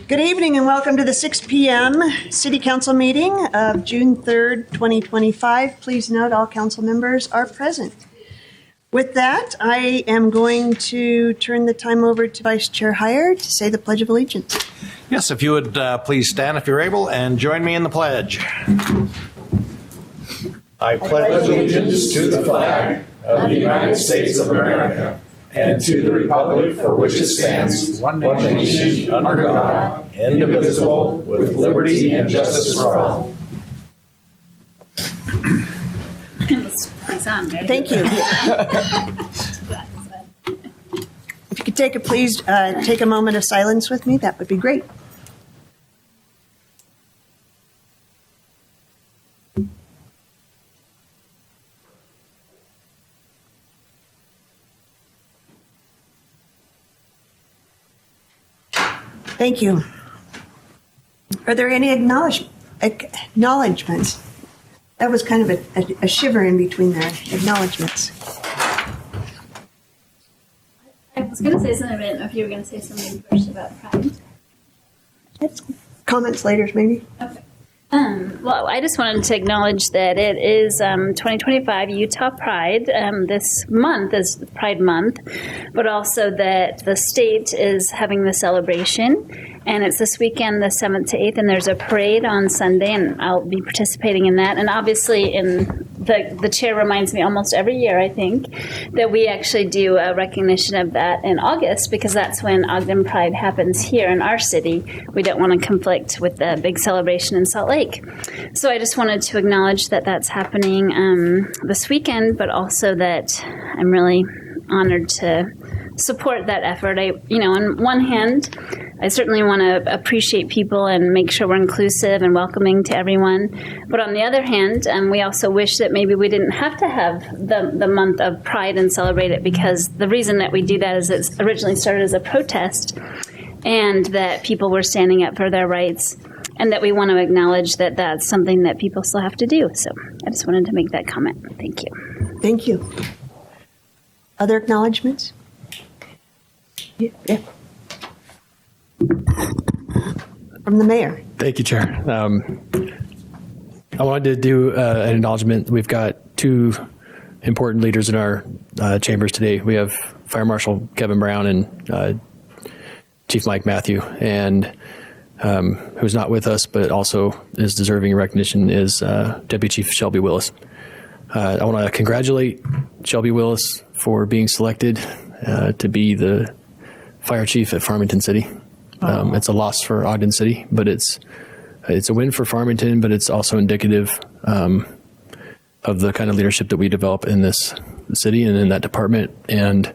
Good evening and welcome to the 6 p.m. City Council meeting of June 3rd, 2025. Please note all council members are present. With that, I am going to turn the time over to Vice Chair Heyer to say the Pledge of Allegiance. Yes, if you would please stand if you're able and join me in the pledge. I pledge allegiance to the flag of the United States of America and to the republic for which it stands, one nation, under God, indivisible, with liberty and justice for all. Thank you. If you could please take a moment of silence with me, that would be great. Thank you. Are there any acknowledgements? That was kind of a shiver in between there. Acknowledgements. I was going to say something, but I didn't know if you were going to say something first about Pride. Comments later, maybe. Okay. Well, I just wanted to acknowledge that it is 2025 Utah Pride. This month is Pride Month, but also that the state is having the celebration, and it's this weekend, the 7th to 8th, and there's a parade on Sunday, and I'll be participating in that. And obviously, the chair reminds me almost every year, I think, that we actually do a recognition of that in August, because that's when Ogden Pride happens here in our city. We don't want to conflict with the big celebration in Salt Lake. So I just wanted to acknowledge that that's happening this weekend, but also that I'm really honored to support that effort. On one hand, I certainly want to appreciate people and make sure we're inclusive and welcoming to everyone. But on the other hand, we also wish that maybe we didn't have to have the month of Pride and celebrate it, because the reason that we do that is it originally started as a protest, and that people were standing up for their rights, and that we want to acknowledge that that's something that people still have to do. So I just wanted to make that comment. Thank you. Thank you. Other acknowledgements? Yeah. From the mayor. Thank you, Chair. I wanted to do an acknowledgement. We've got two important leaders in our chambers today. We have Fire Marshal Kevin Brown and Chief Mike Matthew, and who's not with us but also is deserving recognition is Deputy Chief Shelby Willis. I want to congratulate Shelby Willis for being selected to be the fire chief at Farmington City. It's a loss for Ogden City, but it's a win for Farmington, but it's also indicative of the kind of leadership that we develop in this city and in that department. And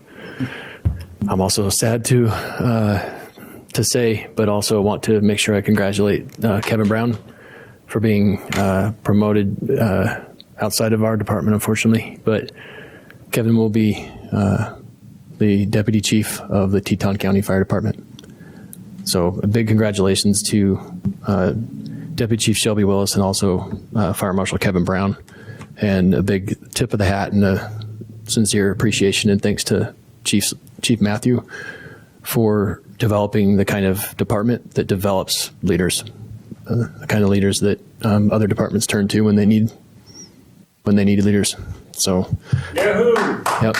I'm also sad to say, but also want to make sure I congratulate Kevin Brown for being promoted outside of our department, unfortunately. But Kevin will be the deputy chief of the Teton County Fire Department. So a big congratulations to Deputy Chief Shelby Willis and also Fire Marshal Kevin Brown, and a big tip of the hat and a sincere appreciation and thanks to Chief Matthew for developing the kind of department that develops leaders, the kind of leaders that other departments turn to when they need leaders. So, Yahoo! Yep.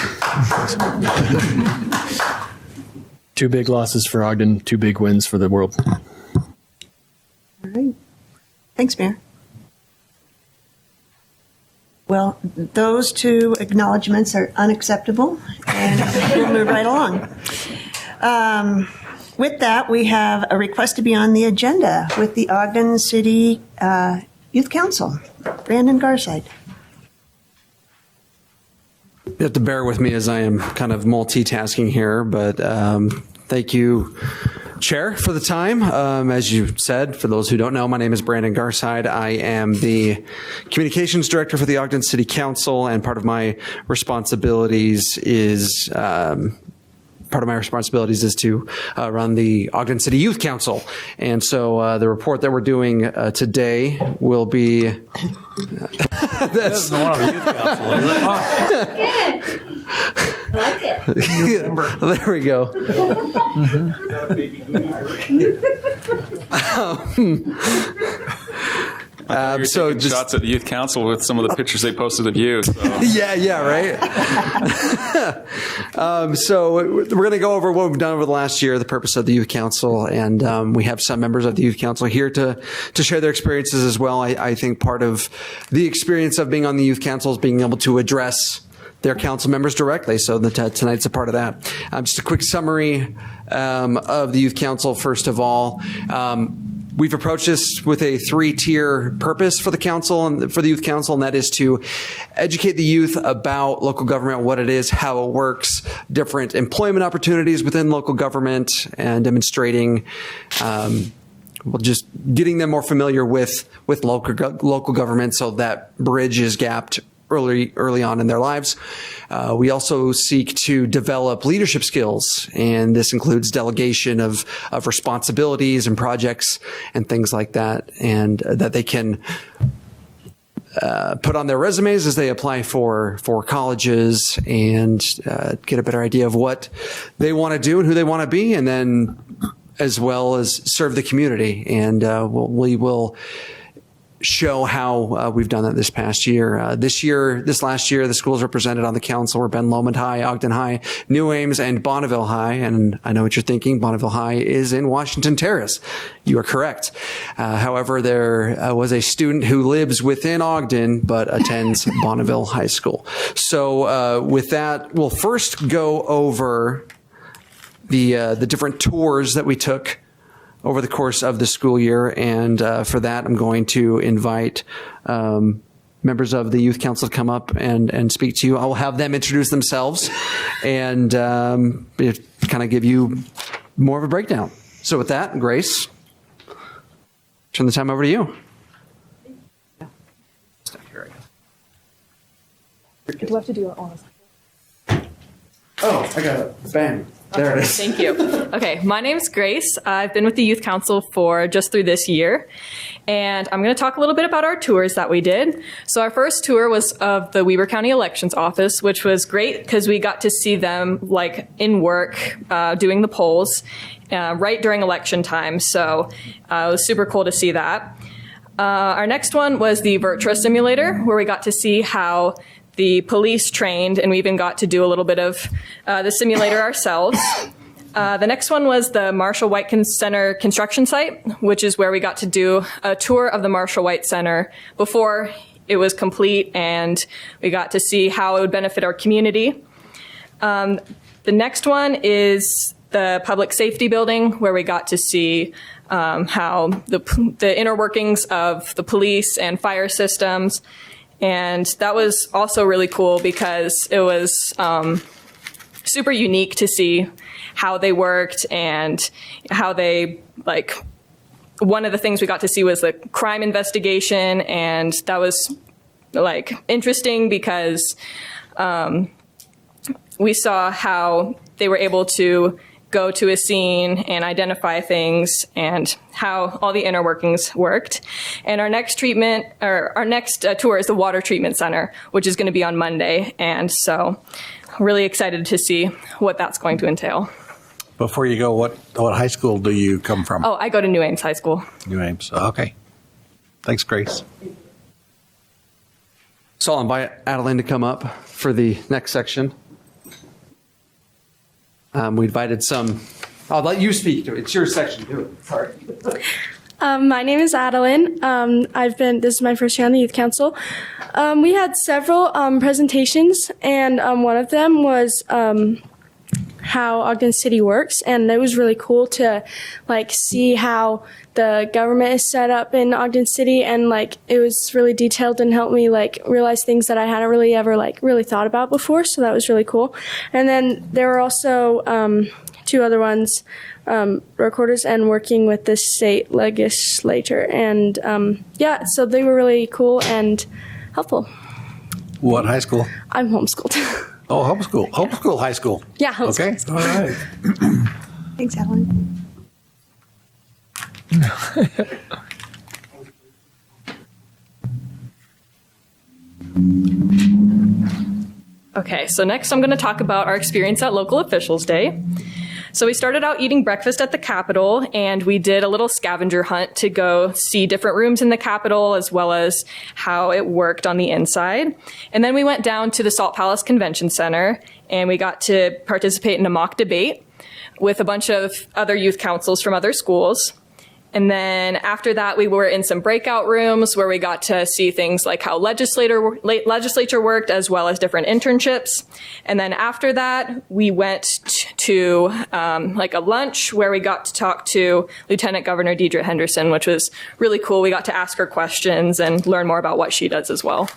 Two big losses for Ogden, two big wins for the world. All right. Thanks, Mayor. Well, those two acknowledgements are unacceptable, and we'll move right along. With that, we have a request to be on the agenda with the Ogden City Youth Council. Brandon Garside. You have to bear with me as I am kind of multitasking here, but thank you, Chair, for the time. As you said, for those who don't know, my name is Brandon Garside. I am the Communications Director for the Ogden City Council, and part of my responsibilities is to run the Ogden City Youth Council. And so the report that we're doing today will be... That's one of the youth council, is it? like it. There we go. You're So taking just shots at the youth council with some of the pictures they posted of you. So. yeah, right. So we're going to go over what we've done over the last year, the purpose of the youth council, and we have some members of the youth council here to share their experiences as well. I think part of the experience of being on the youth council is being able to address their council members directly. So tonight's a part of that. Just a quick summary of the youth council. First of all, we've approached this with a 3-tier purpose for the council and for the youth council, and that is to educate the youth about local government, what it is, how it works, different employment opportunities within local government, and demonstrating, just getting them more familiar with local government, so that bridge is gapped early on in their lives. We also seek to develop leadership skills, and this includes delegation of responsibilities and projects and things like that, and that they can put on their resumes as they apply for colleges, and get a better idea of what they want to do and who they want to be, and then as well as serve the community. And we will show how we've done that this past year. This last year, the schools represented on the council were Ben Lomond High, Ogden High, New Ames, and Bonneville High. And I know what you're thinking. Bonneville High is in Washington Terrace. You are correct. However, there was a student who lives within Ogden but attends Bonneville High School. So with that, we'll first go over the different tours that we took over the course of the school year. And for that, I'm going to invite members of the youth council to come up and speak to you. I will have them introduce themselves and kind of give you more of a breakdown. So with that, Grace, turn the time over to you. Do I have to do it all? Oh, I got it. Bang. There it is. Thank you. Okay, my name's Grace. I've been with the Youth Council for just through this year, and I'm going to talk a little bit about our tours that we did. So our first tour was of the Weber County Elections Office, which was great because we got to see them like in work, doing the polls right during election time. So it was super cool to see that. Our next one was the Virtua simulator, where we got to see how the police trained, and we even got to do a little bit of the simulator ourselves. The next one was the Marshall White Center construction site, which is where we got to do a tour of the Marshall White Center before it was complete, and we got to see how it would benefit our community. The next one is the public safety building, where we got to see how the inner workings of the police and fire systems. And that was also really cool because it was super unique to see how they worked and how they, like, one of the things we got to see was the crime investigation. And that was, like, interesting because we saw how they were able to go to a scene and identify things and how all the inner workings worked. And our next tour is the water treatment center, which is going to be on Monday. And so really excited to see what that's going to entail. Before you go, what high school do you come from? Oh, I go to New Ames High School. New Ames. Okay. Thanks, Grace. So I'll invite Adeline to come up for the next section. We invited some. I'll let you speak to it. It's your section. Do it. Sorry. My name is Adeline. This is my first year on the Youth Council. We had several presentations, and one of them was how Ogden City works, and it was really cool to see how the government is set up in Ogden City, and it was really detailed and helped me realize things that I hadn't really ever really thought about before. So that was really cool. And then there were also two other ones, recorders and working with the state legislature, and so they were really cool and helpful. What high school? I'm homeschooled. Oh, homeschool. Homeschool high school. Yeah, homeschooled. Okay. All right. Thanks, Adeline. Okay, so next I'm going to talk about our experience at Local Officials Day. So we started out eating breakfast at the Capitol, and we did a little scavenger hunt to go see different rooms in the Capitol as well as how it worked on the inside. And then we went down to the Salt Palace Convention Center, and we got to participate in a mock debate with a bunch of other youth councils from other schools. And then after that, we were in some breakout rooms where we got to see things like how legislature worked, as well as different internships. And then after that, we went to like a lunch where we got to talk to Lieutenant Governor Deidre Henderson, which was really cool. We got to ask her questions and learn more about what she does as well.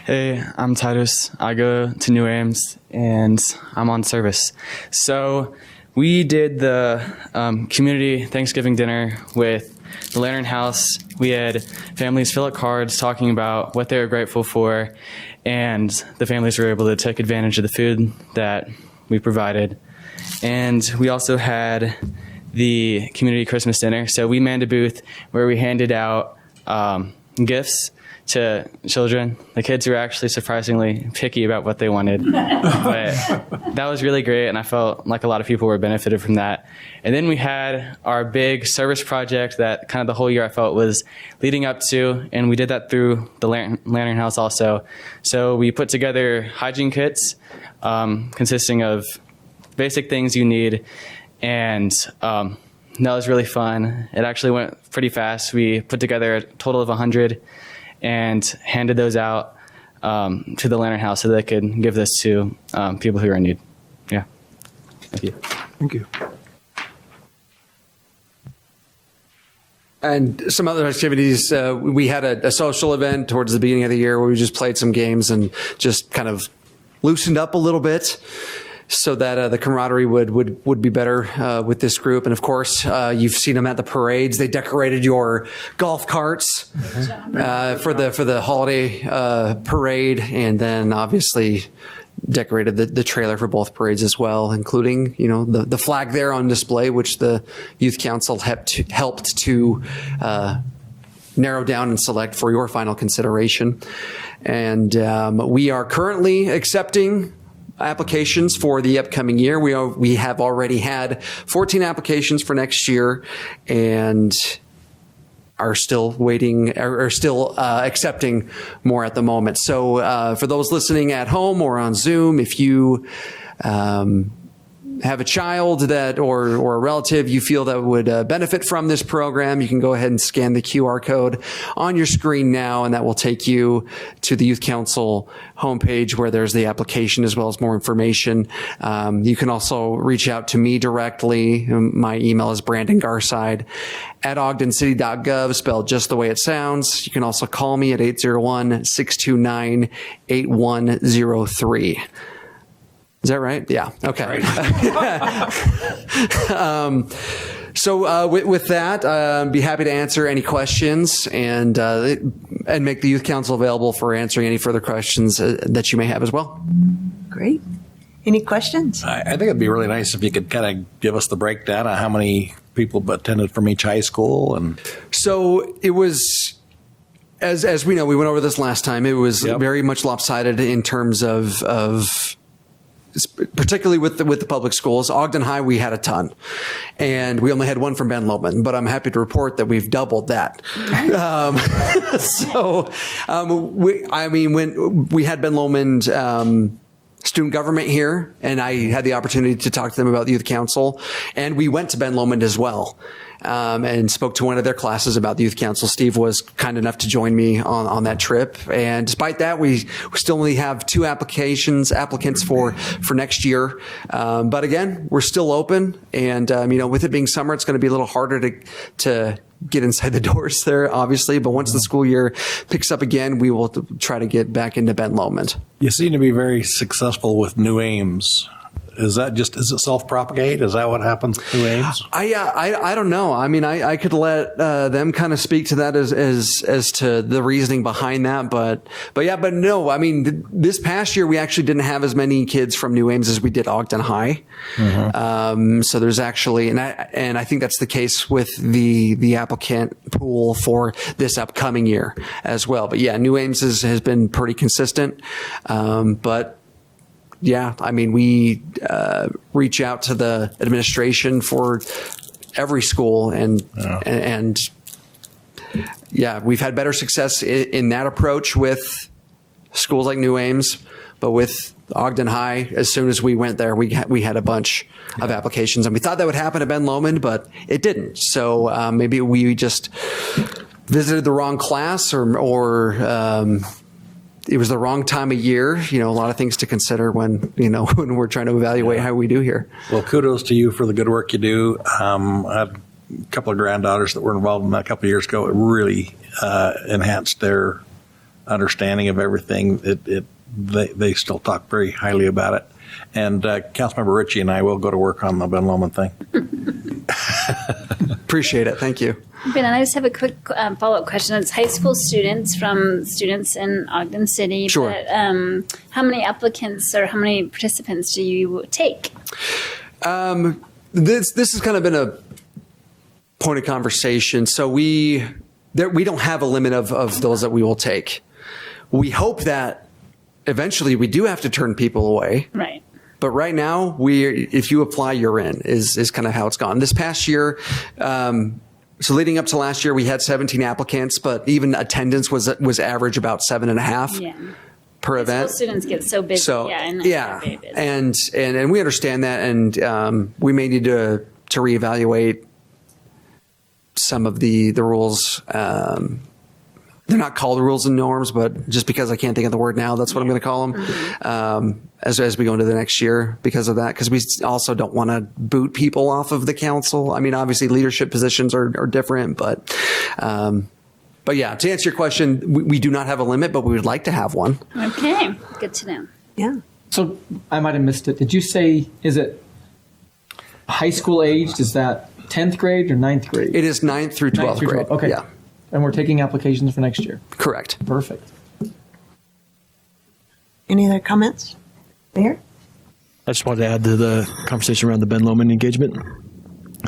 Hey, I'm Titus. I go to New Ames, and I'm on service. So we did the community Thanksgiving dinner with the Lantern House. We had families fill out cards talking about what they were grateful for, and the families were able to take advantage of the food that we provided. And we also had the community Christmas dinner. So we manned a booth where we handed out gifts to children. The kids were actually surprisingly picky about what they wanted, but that was really great, and I felt like a lot of people were benefited from that. And then we had our big service project that kind of the whole year I felt was leading up to, and we did that through the Lantern House also. So we put together hygiene kits consisting of basic things you need, and that was really fun. It actually went pretty fast. We put together a total of 100 and handed those out to the Lantern House so they could give this to people who are in need. Yeah. Thank you. Thank you. And some other activities, we had a social event towards the beginning of the year where we just played some games and just kind of loosened up a little bit so that the camaraderie would be better with this group. And of course, you've seen them at the parades. They decorated your golf carts for the holiday parade, and then obviously decorated the trailer for both parades as well, including the flag there on display, which the youth council helped to narrow down and select for your final consideration. And we are currently accepting applications for the upcoming year. We have already had 14 applications for next year, and are still accepting more at the moment. So for those listening at home or on Zoom, if you have a child or a relative you feel that would benefit from this program, you can go ahead and scan the QR code on your screen now, and that will take you to the Youth Council homepage where there's the application as well as more information. You can also reach out to me directly. My email is brandongarside@ogdencity.gov, spelled just the way it sounds. You can also call me at 801-629-8103. Is that right? Yeah. Okay. So with that, I'd be happy to answer any questions and make the Youth Council available for answering any further questions that you may have as well. Great. Any questions? I think it'd be really nice if you could kind of give us the breakdown of how many people attended from each high school. And so it was, as we know, we went over this last time. It was very much lopsided in terms of particularly with the public schools. Ogden High, we had a ton, and we only had one from Ben Lomond, but I'm happy to report that we've doubled that. When we had Ben Lomond student government here, and I had the opportunity to talk to them about the Youth Council, and we went to Ben Lomond as well. And spoke to one of their classes about the Youth Council. Steve was kind enough to join me on that trip. And despite that, we still only have 2 applicants for next year. But again, we're still open. And, with it being summer, it's going to be a little harder to get inside the doors there, obviously. But once the school year picks up again, we will try to get back into Ben Lomond. You seem to be very successful with New Ames. Is it self-propagate? Is that what happens with New Ames? I don't know. I mean, I could let them kind of speak to that as to the reasoning behind that, but no. I mean, this past year we actually didn't have as many kids from New Ames as we did Ogden High. So there's actually, and I think that's the case with the applicant pool for this upcoming year as well. But yeah, New Ames has been pretty consistent. But yeah, I mean, we reach out to the administration for every school, and yeah, we've had better success in that approach with schools like New Ames, but with Ogden High, as soon as we went there, we had a bunch of applications, and we thought that would happen at Ben Lomond, but it didn't. So maybe we just visited the wrong class, or it was the wrong time of year. A lot of things to consider when we're trying to evaluate how we do here. Well, kudos to you for the good work you do. I had a couple of granddaughters that were involved in that a couple of years ago. It really enhanced their understanding of everything. They still talk very highly about it. And Councilmember Ritchie and I will go to work on the Ben Lomond thing. Appreciate it. Thank you. Ben, and I just have a quick follow-up question. It's high school students in Ogden City. Sure. But how many applicants or how many participants do you take? This has kind of been a point of conversation. So we don't have a limit of those that we will take. We hope that eventually we do have to turn people away. Right. But right now, if you apply, you're in, is kind of how it's gone. This past year, so leading up to last year, we had 17 applicants, but even attendance was average about 7.5 per event. School students get so busy. And we understand that, and we may need to reevaluate some of the rules. They're not called rules and norms, but just because I can't think of the word now, that's what I'm going to call them as we go into the next year because of that. Because we also don't want to boot people off of the council. I mean, obviously leadership positions are different, but yeah, to answer your question, we do not have a limit, but we would like to have one. Okay, good to know. Yeah. So I might have missed it. Did you say, is it high school aged? Is that 10th grade or 9th grade? It is 9th through 12th grade. Okay. Yeah. And we're taking applications for next year. Correct. Perfect. Any other comments? Mayor? I just wanted to add to the conversation around the Ben Lomond engagement.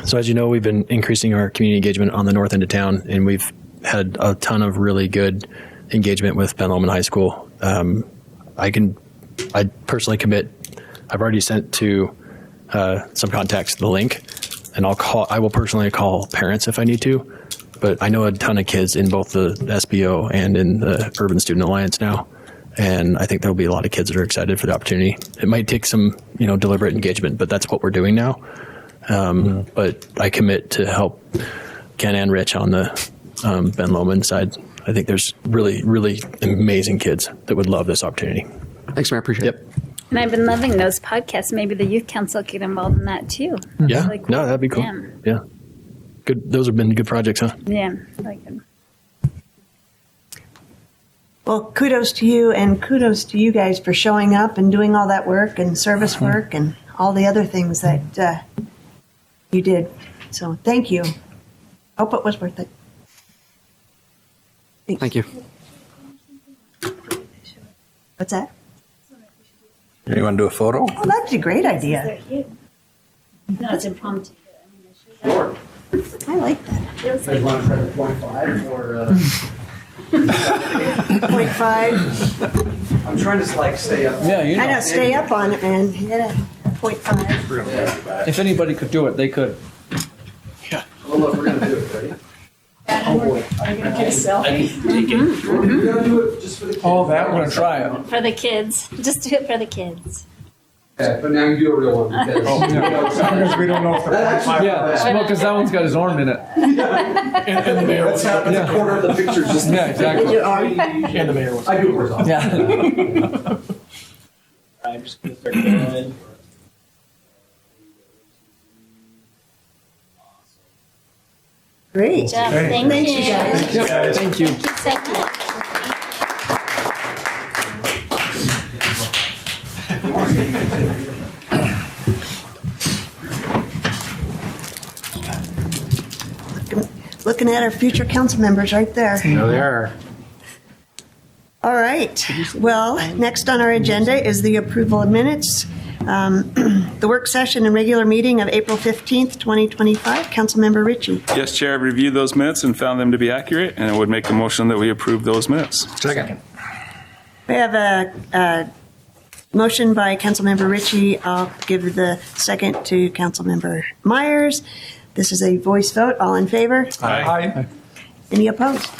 So as you know, we've been increasing our community engagement on the north end of town, and we've had a ton of really good engagement with Ben Lomond High School. I personally commit. I've already sent to some contacts the link, and I will personally call parents if I need to. But I know a ton of kids in both the SBO and in the Urban Student Alliance now. And I think there'll be a lot of kids that are excited for the opportunity. It might take some, deliberate engagement, but that's what we're doing now. But I commit to help Ken and Rich on the Ben Lomond side. I think there's really, really amazing kids that would love this opportunity. Thanks, Mayor. Appreciate it. And I've been loving those podcasts. Maybe the youth council could get involved in that too. Yeah. Really cool. No, that'd be cool. Yeah. Good. Those have been good projects, huh? Yeah, really good. Well, kudos to you, and kudos to you guys for showing up and doing all that work and service work and all the other things that you did. So thank you. Hope it was worth it. Thank you. What's that? You want to do a photo? Oh, that's a great idea. No, it's impromptu. Sure. I like that. You guys want to try to 0.5 or? 0.5. I'm trying to stay up. Yeah, I know, stay up on it, man. Hit it. 0.5. If anybody could do it, they could. Well, look, we're going to do it, ready? Are you going to get a selfie? We're going to do it just for the kids. Oh, that we're going to try it. For the kids. Just do it for the kids. Okay, but now you do a real one. Because we don't know if the 0.5. Yeah, well, because that one's got his arm in it. And the mayor was. That's a corner of the picture. Just Yeah, exactly. And the mayor was. I do it for Yeah. I'm just going to start going. Great. Good job. Okay. Thank Thanks, you. you guys. Yep, thank you. Thank you so much. looking at our future council members right there. No, they are. All right. Well, next on our agenda is the approval of minutes. The work session and regular meeting of April 15th, 2025. Councilmember Ritchie. Yes, Chair, I've reviewed those minutes and found them to be accurate, and I would make a motion that we approve those minutes. Second. We have a motion by Councilmember Ritchie. I'll give the second to Councilmember Myers. This is a voice vote. All in favor? Aye. Any opposed?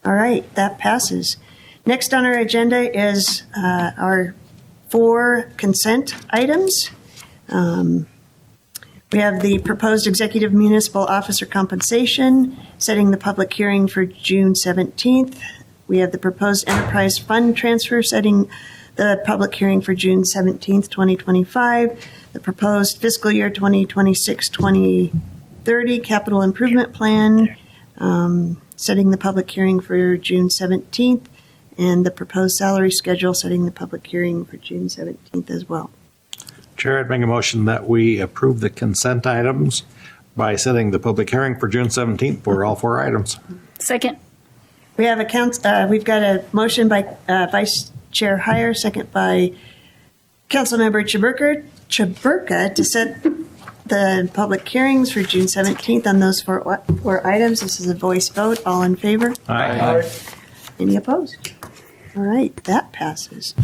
All right, that passes. Next on our agenda is our 4 consent items. We have the proposed executive municipal officer compensation, setting the public hearing for June 17th. We have the proposed enterprise fund transfer, setting the public hearing for June 17th, 2025. The proposed fiscal year 2026-2030 capital improvement plan, setting the public hearing for June 17th, and the proposed salary schedule, setting the public hearing for June 17th as well. Chair, I'd make a motion that we approve the consent items by setting the public hearing for June 17th for all 4 items. Second. We have we've got a motion by Vice Chair Heyer, second by Councilmember Chaburka to set the public hearings for June 17th on those 4 items. This is a voice vote. All in favor? Aye. Any opposed? All right, that passes.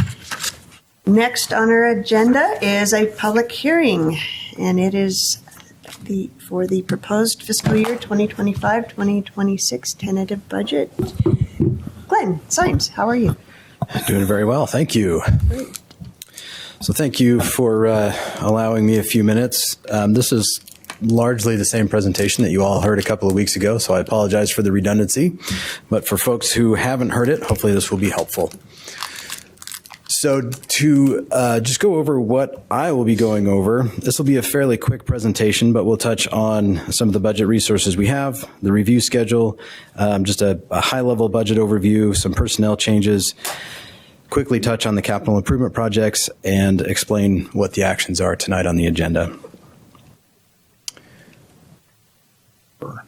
Next on our agenda is a public hearing, and it is for the proposed fiscal year 2025-2026 tentative budget. Glenn Symes, how are you? Doing very well, thank you. So thank you for allowing me a few minutes. This is largely the same presentation that you all heard a couple of weeks ago, so I apologize for the redundancy. But for folks who haven't heard it, hopefully this will be helpful. So to just go over what I will be going over, this will be a fairly quick presentation, but we'll touch on some of the budget resources we have, the review schedule, just a high-level budget overview, some personnel changes, quickly touch on the capital improvement projects, and explain what the actions are tonight on the agenda.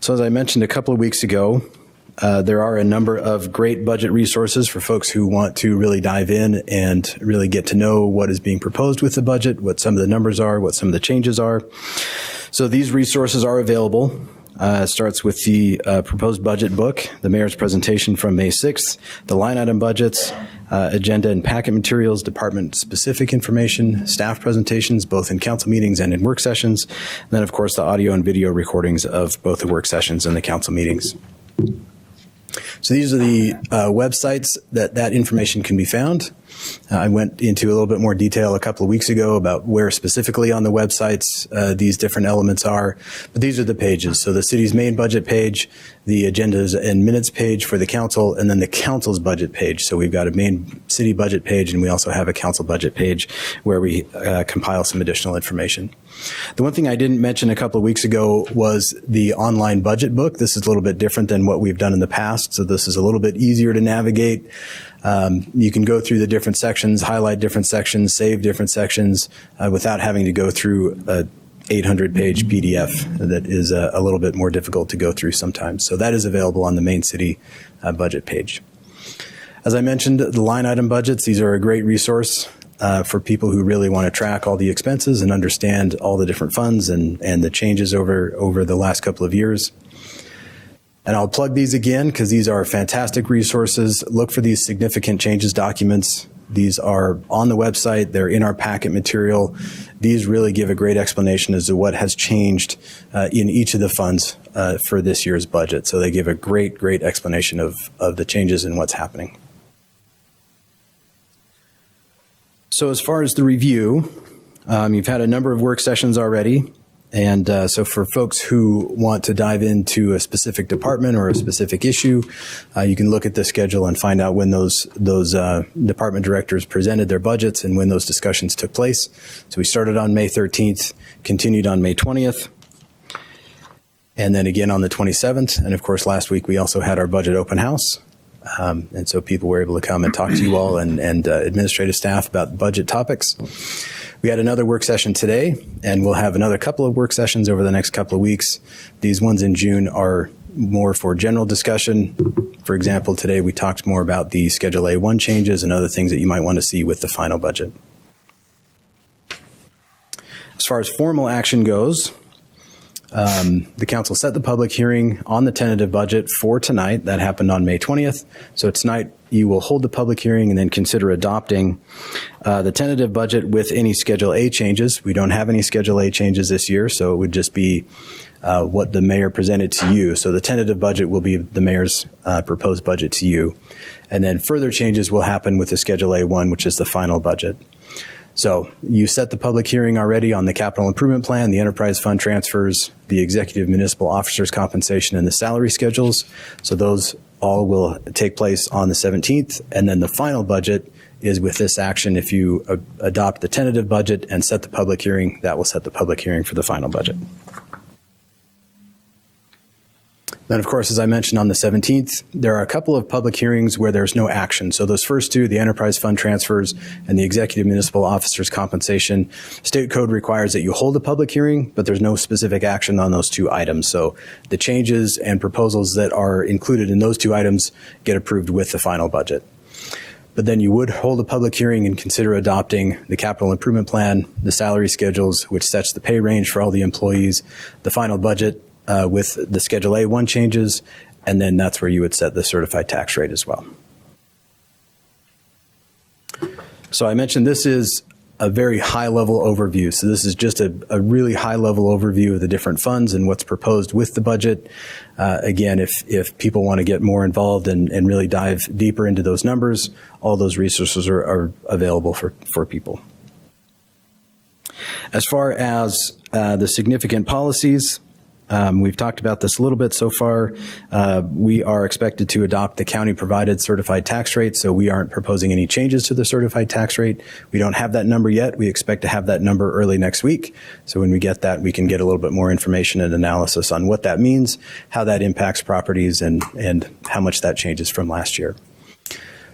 So as I mentioned a couple of weeks ago, there are a number of great budget resources for folks who want to really dive in and really get to know what is being proposed with the budget, what some of the numbers are, what some of the changes are. So these resources are available. It starts with the proposed budget book, the mayor's presentation from May 6th, the line item budgets, agenda and packet materials, department-specific information, staff presentations, both in council meetings and in work sessions, and then, of course, the audio and video recordings of both the work sessions and the council meetings. So these are the websites that information can be found. I went into a little bit more detail a couple of weeks ago about where specifically on the websites these different elements are, but these are the pages. So the city's main budget page, the agendas and minutes page for the council, and then the council's budget page. So we've got a main city budget page, and we also have a council budget page where we compile some additional information. The one thing I didn't mention a couple of weeks ago was the online budget book. This is a little bit different than what we've done in the past, so this is a little bit easier to navigate. You can go through the different sections, highlight different sections, save different sections without having to go through a 800-page PDF that is a little bit more difficult to go through sometimes. So that is available on the main city budget page. As I mentioned, the line item budgets, these are a great resource for people who really want to track all the expenses and understand all the different funds and the changes over the last couple of years. And I'll plug these again because these are fantastic resources. Look for these significant changes documents. These are on the website. They're in our packet material. These really give a great explanation as to what has changed in each of the funds for this year's budget. So they give a great explanation of the changes and what's happening. So as far as the review, you've had a number of work sessions already. And so for folks who want to dive into a specific department or a specific issue, you can look at the schedule and find out when those department directors presented their budgets and when those discussions took place. So we started on May 13th, continued on May 20th, and then again on the 27th. And of course, last week we also had our budget open house. And so people were able to come and talk to you all and administrative staff about budget topics. We had another work session today, and we'll have another couple of work sessions over the next couple of weeks. These ones in June are more for general discussion. For example, today we talked more about the Schedule A1 changes and other things that you might want to see with the final budget. As far as formal action goes, the council set the public hearing on the tentative budget for tonight. That happened on May 20th. So tonight you will hold the public hearing and then consider adopting the tentative budget with any Schedule A changes. We don't have any Schedule A changes this year, so it would just be what the mayor presented to you. So the tentative budget will be the mayor's proposed budget to you. And then further changes will happen with the Schedule A1, which is the final budget. So you set the public hearing already on the capital improvement plan, the enterprise fund transfers, the executive municipal officers compensation, and the salary schedules. So those all will take place on the 17th. And then the final budget is with this action. If you adopt the tentative budget and set the public hearing, that will set the public hearing for the final budget. Then, of course, as I mentioned on the 17th, there are a couple of public hearings where there's no action. So those first two, the enterprise fund transfers and the executive municipal officers compensation, state code requires that you hold a public hearing, but there's no specific action on those two items. So the changes and proposals that are included in those two items get approved with the final budget. But then you would hold a public hearing and consider adopting the capital improvement plan, the salary schedules, which sets the pay range for all the employees, the final budget, with the Schedule A1 changes, and then that's where you would set the certified tax rate as well. So I mentioned this is a very high-level overview. So this is just a really high-level overview of the different funds and what's proposed with the budget. Again, if people want to get more involved and really dive deeper into those numbers, all those resources are available for people. As far as the significant policies, we've talked about this a little bit so far. We are expected to adopt the county-provided certified tax rate, so we aren't proposing any changes to the certified tax rate. We don't have that number yet. We expect to have that number early next week. So when we get that, we can get a little bit more information and analysis on what that means, how that impacts properties, and how much that changes from last year.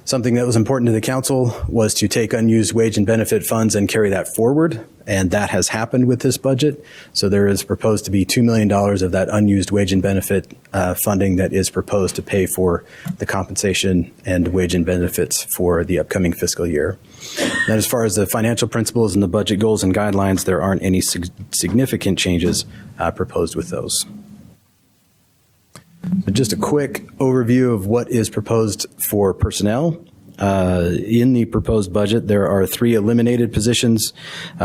Something that was important to the council was to take unused wage and benefit funds and carry that forward, and that has happened with this budget. So there is proposed to be $2 million of that unused wage and benefit funding that is proposed to pay for the compensation and wage and benefits for the upcoming fiscal year. And as far as the financial principles and the budget goals and guidelines, there aren't any significant changes proposed with those. But just a quick overview of what is proposed for personnel. In the proposed budget, there are 3 eliminated positions,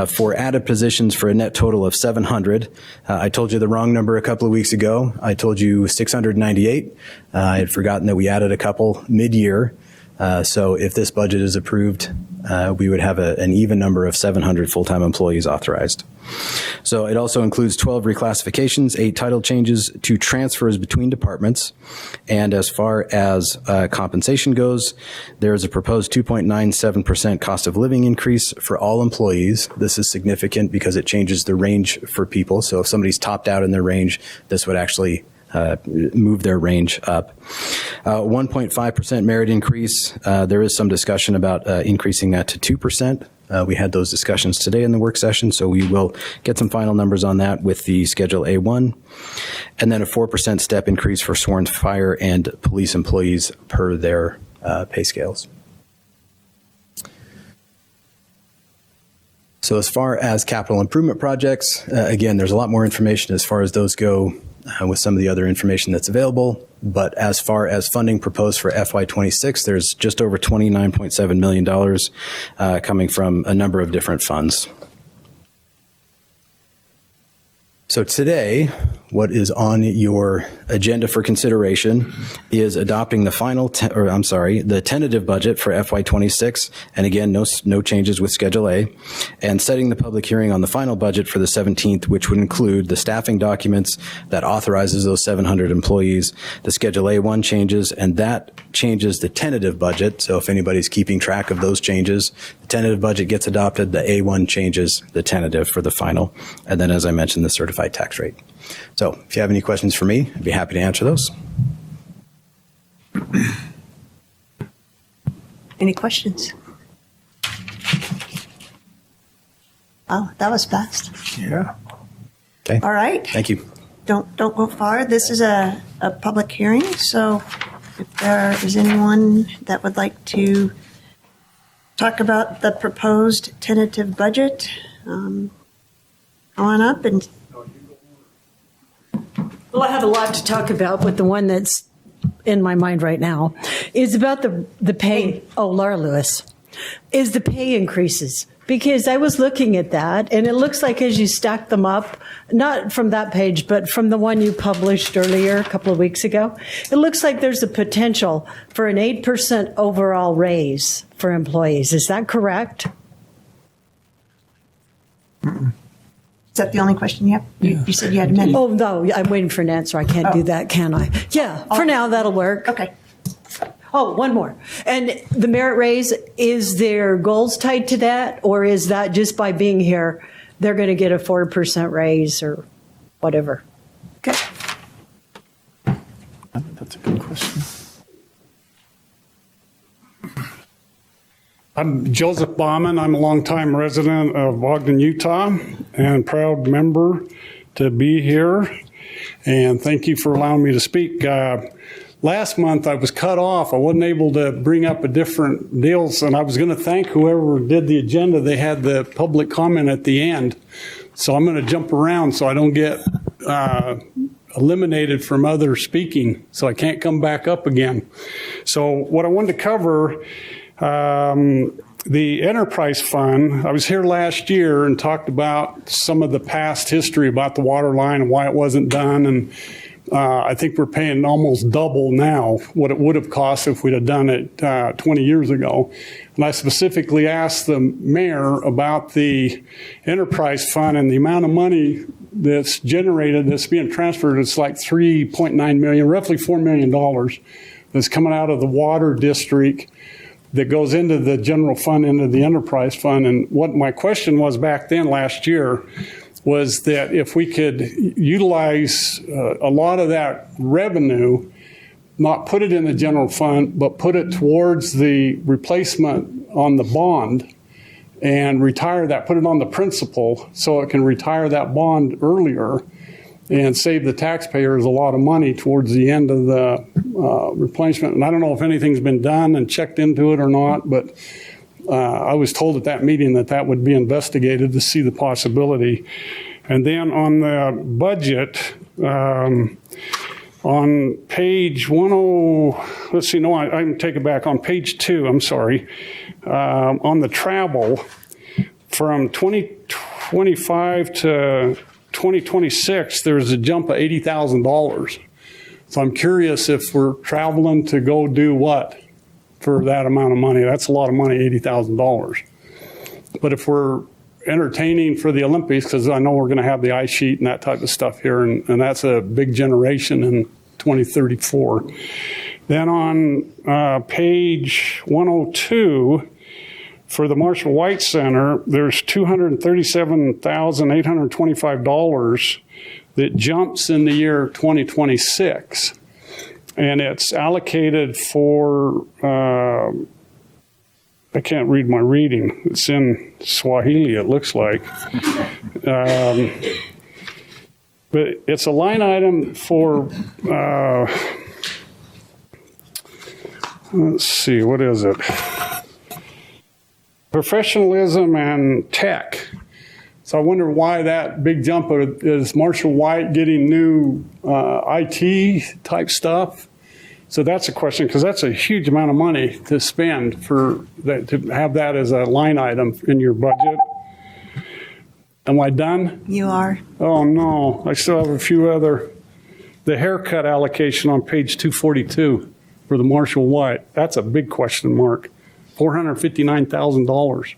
4 added positions for a net total of 700. I told you the wrong number a couple of weeks ago. I told you 698. I had forgotten that we added a couple mid-year. So if this budget is approved, we would have an even number of 700 full-time employees authorized. So it also includes 12 reclassifications, 8 title changes, 2 transfers between departments. And as far as compensation goes, there is a proposed 2.97% cost of living increase for all employees. This is significant because it changes the range for people. So if somebody's topped out in their range, this would actually move their range up. 1.5% merit increase. There is some discussion about increasing that to 2%. We had those discussions today in the work session, so we will get some final numbers on that with the Schedule A1. And then a 4% step increase for sworn fire and police employees per their pay scales. So as far as capital improvement projects, again, there's a lot more information as far as those go with some of the other information that's available. But as far as funding proposed for FY26, there's just over $29.7 million coming from a number of different funds. So today, what is on your agenda for consideration is adopting the the tentative budget for FY26, and again, no changes with Schedule A, and setting the public hearing on the final budget for the 17th, which would include the staffing documents that authorizes those 700 employees, the Schedule A1 changes, and that changes the tentative budget. So if anybody's keeping track of those changes, the tentative budget gets adopted, the A1 changes the tentative for the final, and then, as I mentioned, the certified tax rate. So if you have any questions for me, I'd be happy to answer those. Any questions? Oh, that was fast. Yeah. Okay. All right. Thank you. don't go far. This is a public hearing, so if there is anyone that would like to talk about the proposed tentative budget, come on up and. Well, I have a lot to talk about, but the one that's in my mind right now is about the pay. Oh, Laura Lewis, is the pay increases. Because I was looking at that, and it looks like as you stack them up, not from that page, but from the one you published earlier, a couple of weeks ago, it looks like there's a potential for an 8% overall raise for employees. Is that correct? Is that the only question you have? You said you had a minute. Oh, no, I'm waiting for an answer. I can't do that, can I? Yeah, for now, that'll work. Okay. Oh, one more. And the merit raise, is there goals tied to that? Or is that just by being here, they're going to get a 4% raise or whatever? Okay. That's a good question. I'm Joseph Bauman. I'm a longtime resident of Ogden, Utah, and proud member to be here. And thank you for allowing me to speak. Last month, I was cut off. I wasn't able to bring up a different deals, and I was going to thank whoever did the agenda. They had the public comment at the end. So I'm going to jump around so I don't get eliminated from other speaking, so I can't come back up again. So what I wanted to cover, the enterprise fund, I was here last year and talked about some of the past history about the water line and why it wasn't done, and I think we're paying almost double now what it would have cost if we'd have done it 20 years ago. And I specifically asked the mayor about the enterprise fund and the amount of money that's generated, that's being transferred. It's like $3.9 million, roughly $4 million that's coming out of the water district that goes into the general fund, into the enterprise fund. And what my question was back then last year was that if we could utilize a lot of that revenue, not put it in the general fund, but put it towards the replacement on the bond and retire that, put it on the principal so it can retire that bond earlier and save the taxpayers a lot of money towards the end of the replacement. And I don't know if anything's been done and checked into it or not, but I was told at that meeting that that would be investigated to see the possibility. And then on the budget, on page let's see, no, I can take it back. On page 2, I'm sorry, on the travel, from 2025 to 2026, there's a jump of $80,000. So I'm curious if we're traveling to go do what for that amount of money. That's a lot of money, $80,000. But if we're entertaining for the Olympics, because I know we're going to have the ice sheet and that type of stuff here, and that's a big generation in 2034. Then on page 102, for the Marshall White Center, there's $237,825 that jumps in the year 2026. And it's allocated for, I can't read my reading. It's in Swahili, it looks like. But it's a line item for, let's see, what is it? Professionalism and tech. So I wonder why that big jump is Marshall White getting new IT type stuff. So that's a question, because that's a huge amount of money to spend for that, to have that as a line item in your budget. Am I done? You are. Oh no, I still have a few other. The haircut allocation on page 242 for the Marshall White. That's a big question mark. $459,000.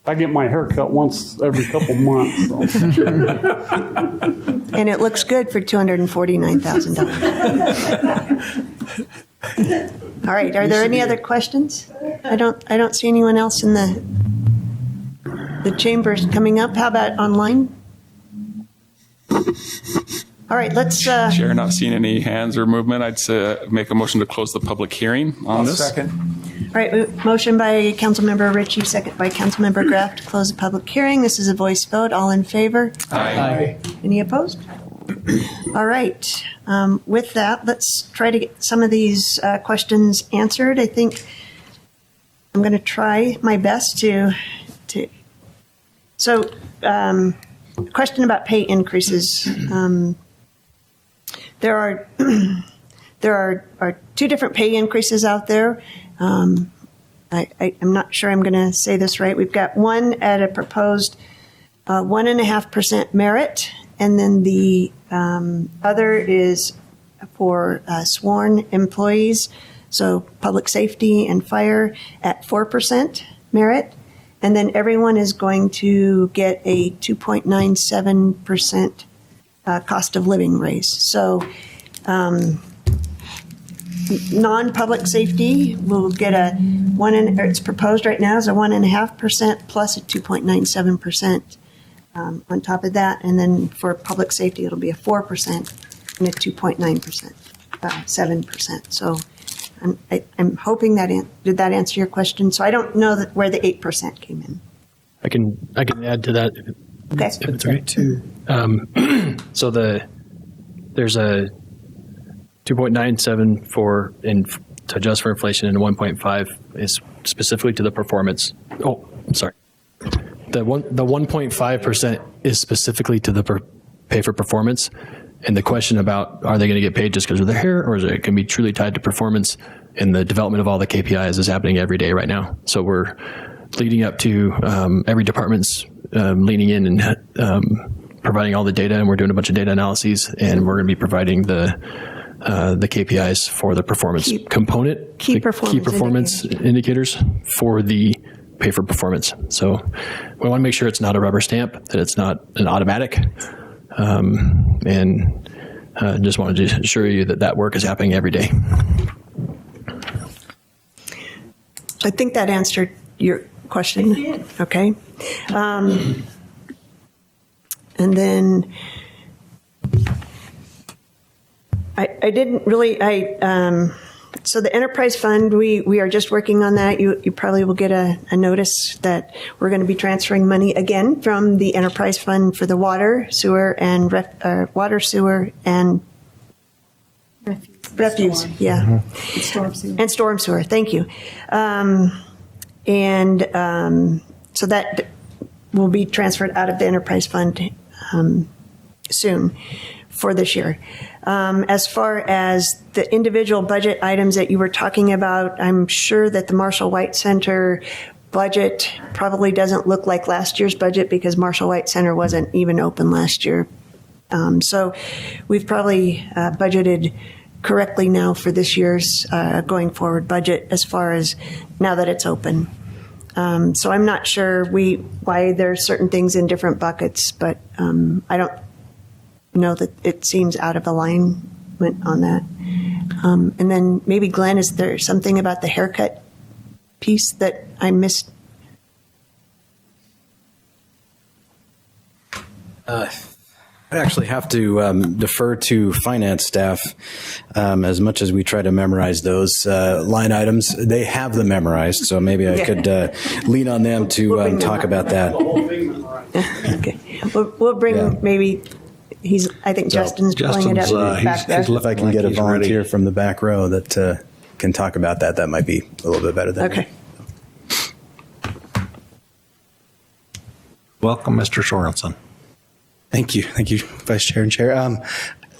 I get my hair cut once every couple months. So. And it looks good for $249,000. All right. Are there any other questions? I don't see anyone else in the chambers coming up. How about online? All right. Let's. Chair, not seeing any hands or movement. I'd make a motion to close the public hearing on this. Second. All right, motion by Councilmember Ritchie, second by Councilmember Graff to close the public hearing. This is a voice vote. All in favor? Aye. Any opposed? All right. With that, let's try to get some of these questions answered. I think I'm going to try my best to. So, question about pay increases. There are two different pay increases out there. I'm not sure I'm going to say this right. We've got one at a proposed 1.5% merit, and then the other is for sworn employees, so public safety and fire at 4% merit, and then everyone is going to get a 2.97% cost of living raise. So non-public safety will get it's proposed right now is a 1.5% plus a 2.97% on top of that. And then for public safety, it'll be a 4% and a 2.9%, 7%. So I'm hoping did that answer your question? So I don't know where the 8% came in. I can add to that. Okay. If it's right too. So there's a 2.97 to adjust for inflation, and 1.5 is specifically to the performance. Oh, I'm sorry. The 1.5% is specifically to the pay for performance, and the question about are they going to get paid just because of their hair, or is it can be truly tied to performance? And the development of all the KPIs is happening every day right now. So we're leading up to every department's leaning in and providing all the data, and we're doing a bunch of data analyses, and we're going to be providing the KPIs for the performance component, key performance indicators for the pay for performance. So we want to make sure it's not a rubber stamp, that it's not an automatic, and just wanted to assure you that work is happening every day. I think that answered your question. Okay. And then I didn't really, so the enterprise fund, we are just working on that. You probably will get a notice that we're going to be transferring money again from the enterprise fund for the water, sewer, and refuse. Yeah. And storm sewer. Thank you. So that will be transferred out of the enterprise fund soon for this year. As far as the individual budget items that you were talking about, I'm sure that the Marshall White Center budget probably doesn't look like last year's budget because Marshall White Center wasn't even open last year. So we've probably budgeted correctly now for this year's going forward budget as far as now that it's open. So I'm not sure why there are certain things in different buckets, but I don't know that it seems out of alignment on that. And then maybe Glenn, is there something about the haircut piece that I missed? I'd actually have to defer to finance staff as much as we try to memorize those line items. They have them memorized, so maybe I could lean on them to talk about that. Okay. We'll bring maybe I think Justin's pulling it up back there. If I can get a volunteer from the back row that can talk about that, that might be a little bit better than Okay. me. Welcome, Mr. Sorensen. Thank you, Vice Chair and Chair.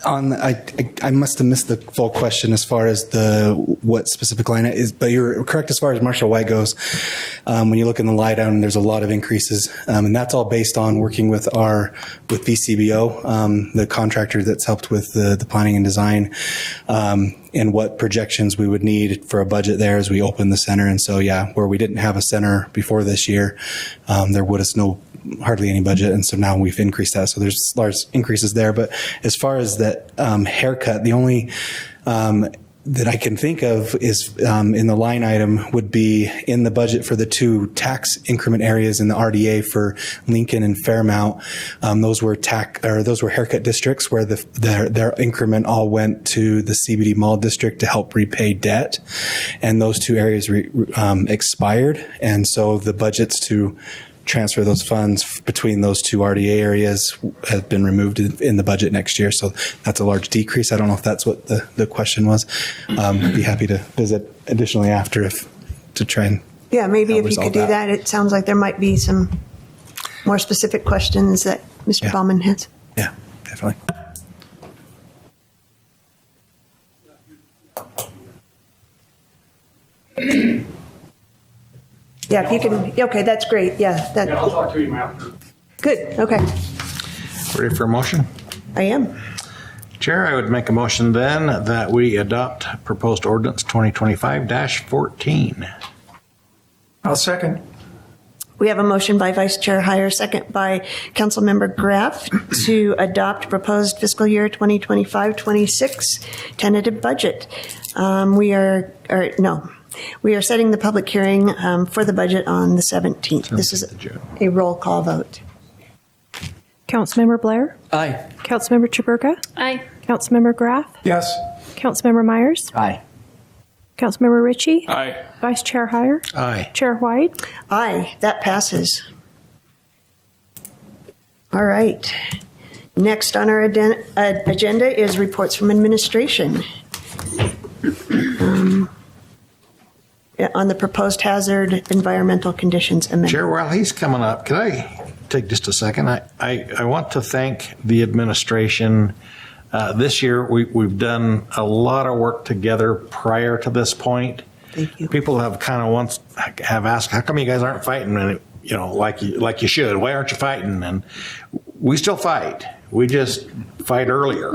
I must have missed the full question as far as what specific line it is, but you're correct as far as Marshall White goes. When you look in the lie down, there's a lot of increases, and that's all based on working with VCBO, the contractor that's helped with the planning and design, and what projections we would need for a budget there as we open the center. And so, where we didn't have a center before this year, there was hardly any budget, and so now we've increased that. So there's large increases there. But as far as that haircut, the only that I can think of is in the line item would be in the budget for the two tax increment areas in the RDA for Lincoln and Fairmount. Those were haircut districts where their increment all went to the CBD Mall district to help repay debt, and those two areas expired, and so the budgets to transfer those funds between those two RDA areas have been removed in the budget next year. So that's a large decrease. I don't know if that's what the question was. Be happy to visit additionally after to try and Yeah, maybe if you resolve could do that. It sounds like there might be some more specific questions that Mr. Baumann has. Yeah, definitely. Yeah, if you can, okay, that's great, yeah. I'll talk to him after. Good, okay, Ready for a motion? I am. Chair, I would make a motion then that we adopt proposed ordinance 2025-14. I'll second. We have a motion by Vice Chair Heyer, second by Councilmember Graff to adopt proposed fiscal year 2025-26 tentative budget. We are setting the public hearing for the budget on the 17th. This is a roll call vote. Councilmember Blair? Aye. Councilmember Chaburka? Aye. Councilmember Graff? Yes. Councilmember Myers? Aye. Councilmember Ritchie? Aye. Vice Chair Heyer? Aye. Chair White? Aye, that passes. All right. Next on our agenda is reports from administration. On the proposed hazard environmental conditions amendment. Chair, while he's coming up, can I take just a second? I want to thank the administration. This year, we've done a lot of work together prior to this point. Thank you. People have kind of once have asked, how come you guys aren't fighting? And, like you should. Why aren't you fighting? And we still fight. We just fight earlier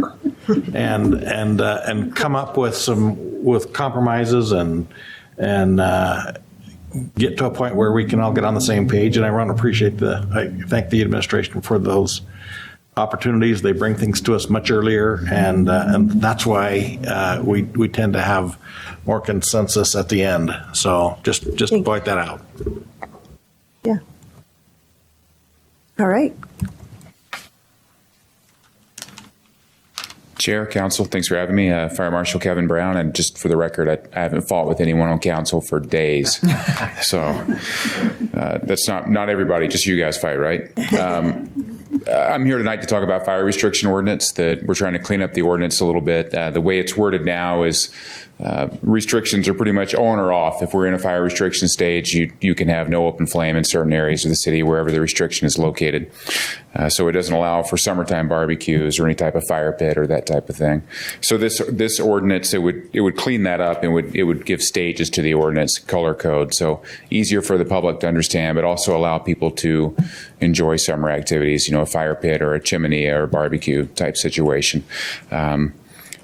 and come up with compromises and get to a point where we can all get on the same page. And I want to appreciate I thank the administration for those opportunities. They bring things to us much earlier, and that's why we tend to have more consensus at the end. So just point that out. Yeah. All right. Chair, Council, thanks for having me. Fire Marshal Kevin Brown, and just for the record, I haven't fought with anyone on council for days. So that's not everybody, just you guys fight, right? I'm here tonight to talk about fire restriction ordinance, that we're trying to clean up the ordinance a little bit. The way it's worded now is restrictions are pretty much on or off. If we're in a fire restriction stage, you can have no open flame in certain areas of the city wherever the restriction is located. So it doesn't allow for summertime barbecues or any type of fire pit or that type of thing. So this ordinance, it would clean that up, and it would give stages to the ordinance, color code, so easier for the public to understand, but also allow people to enjoy summer activities, a fire pit or a chimney or a barbecue type situation.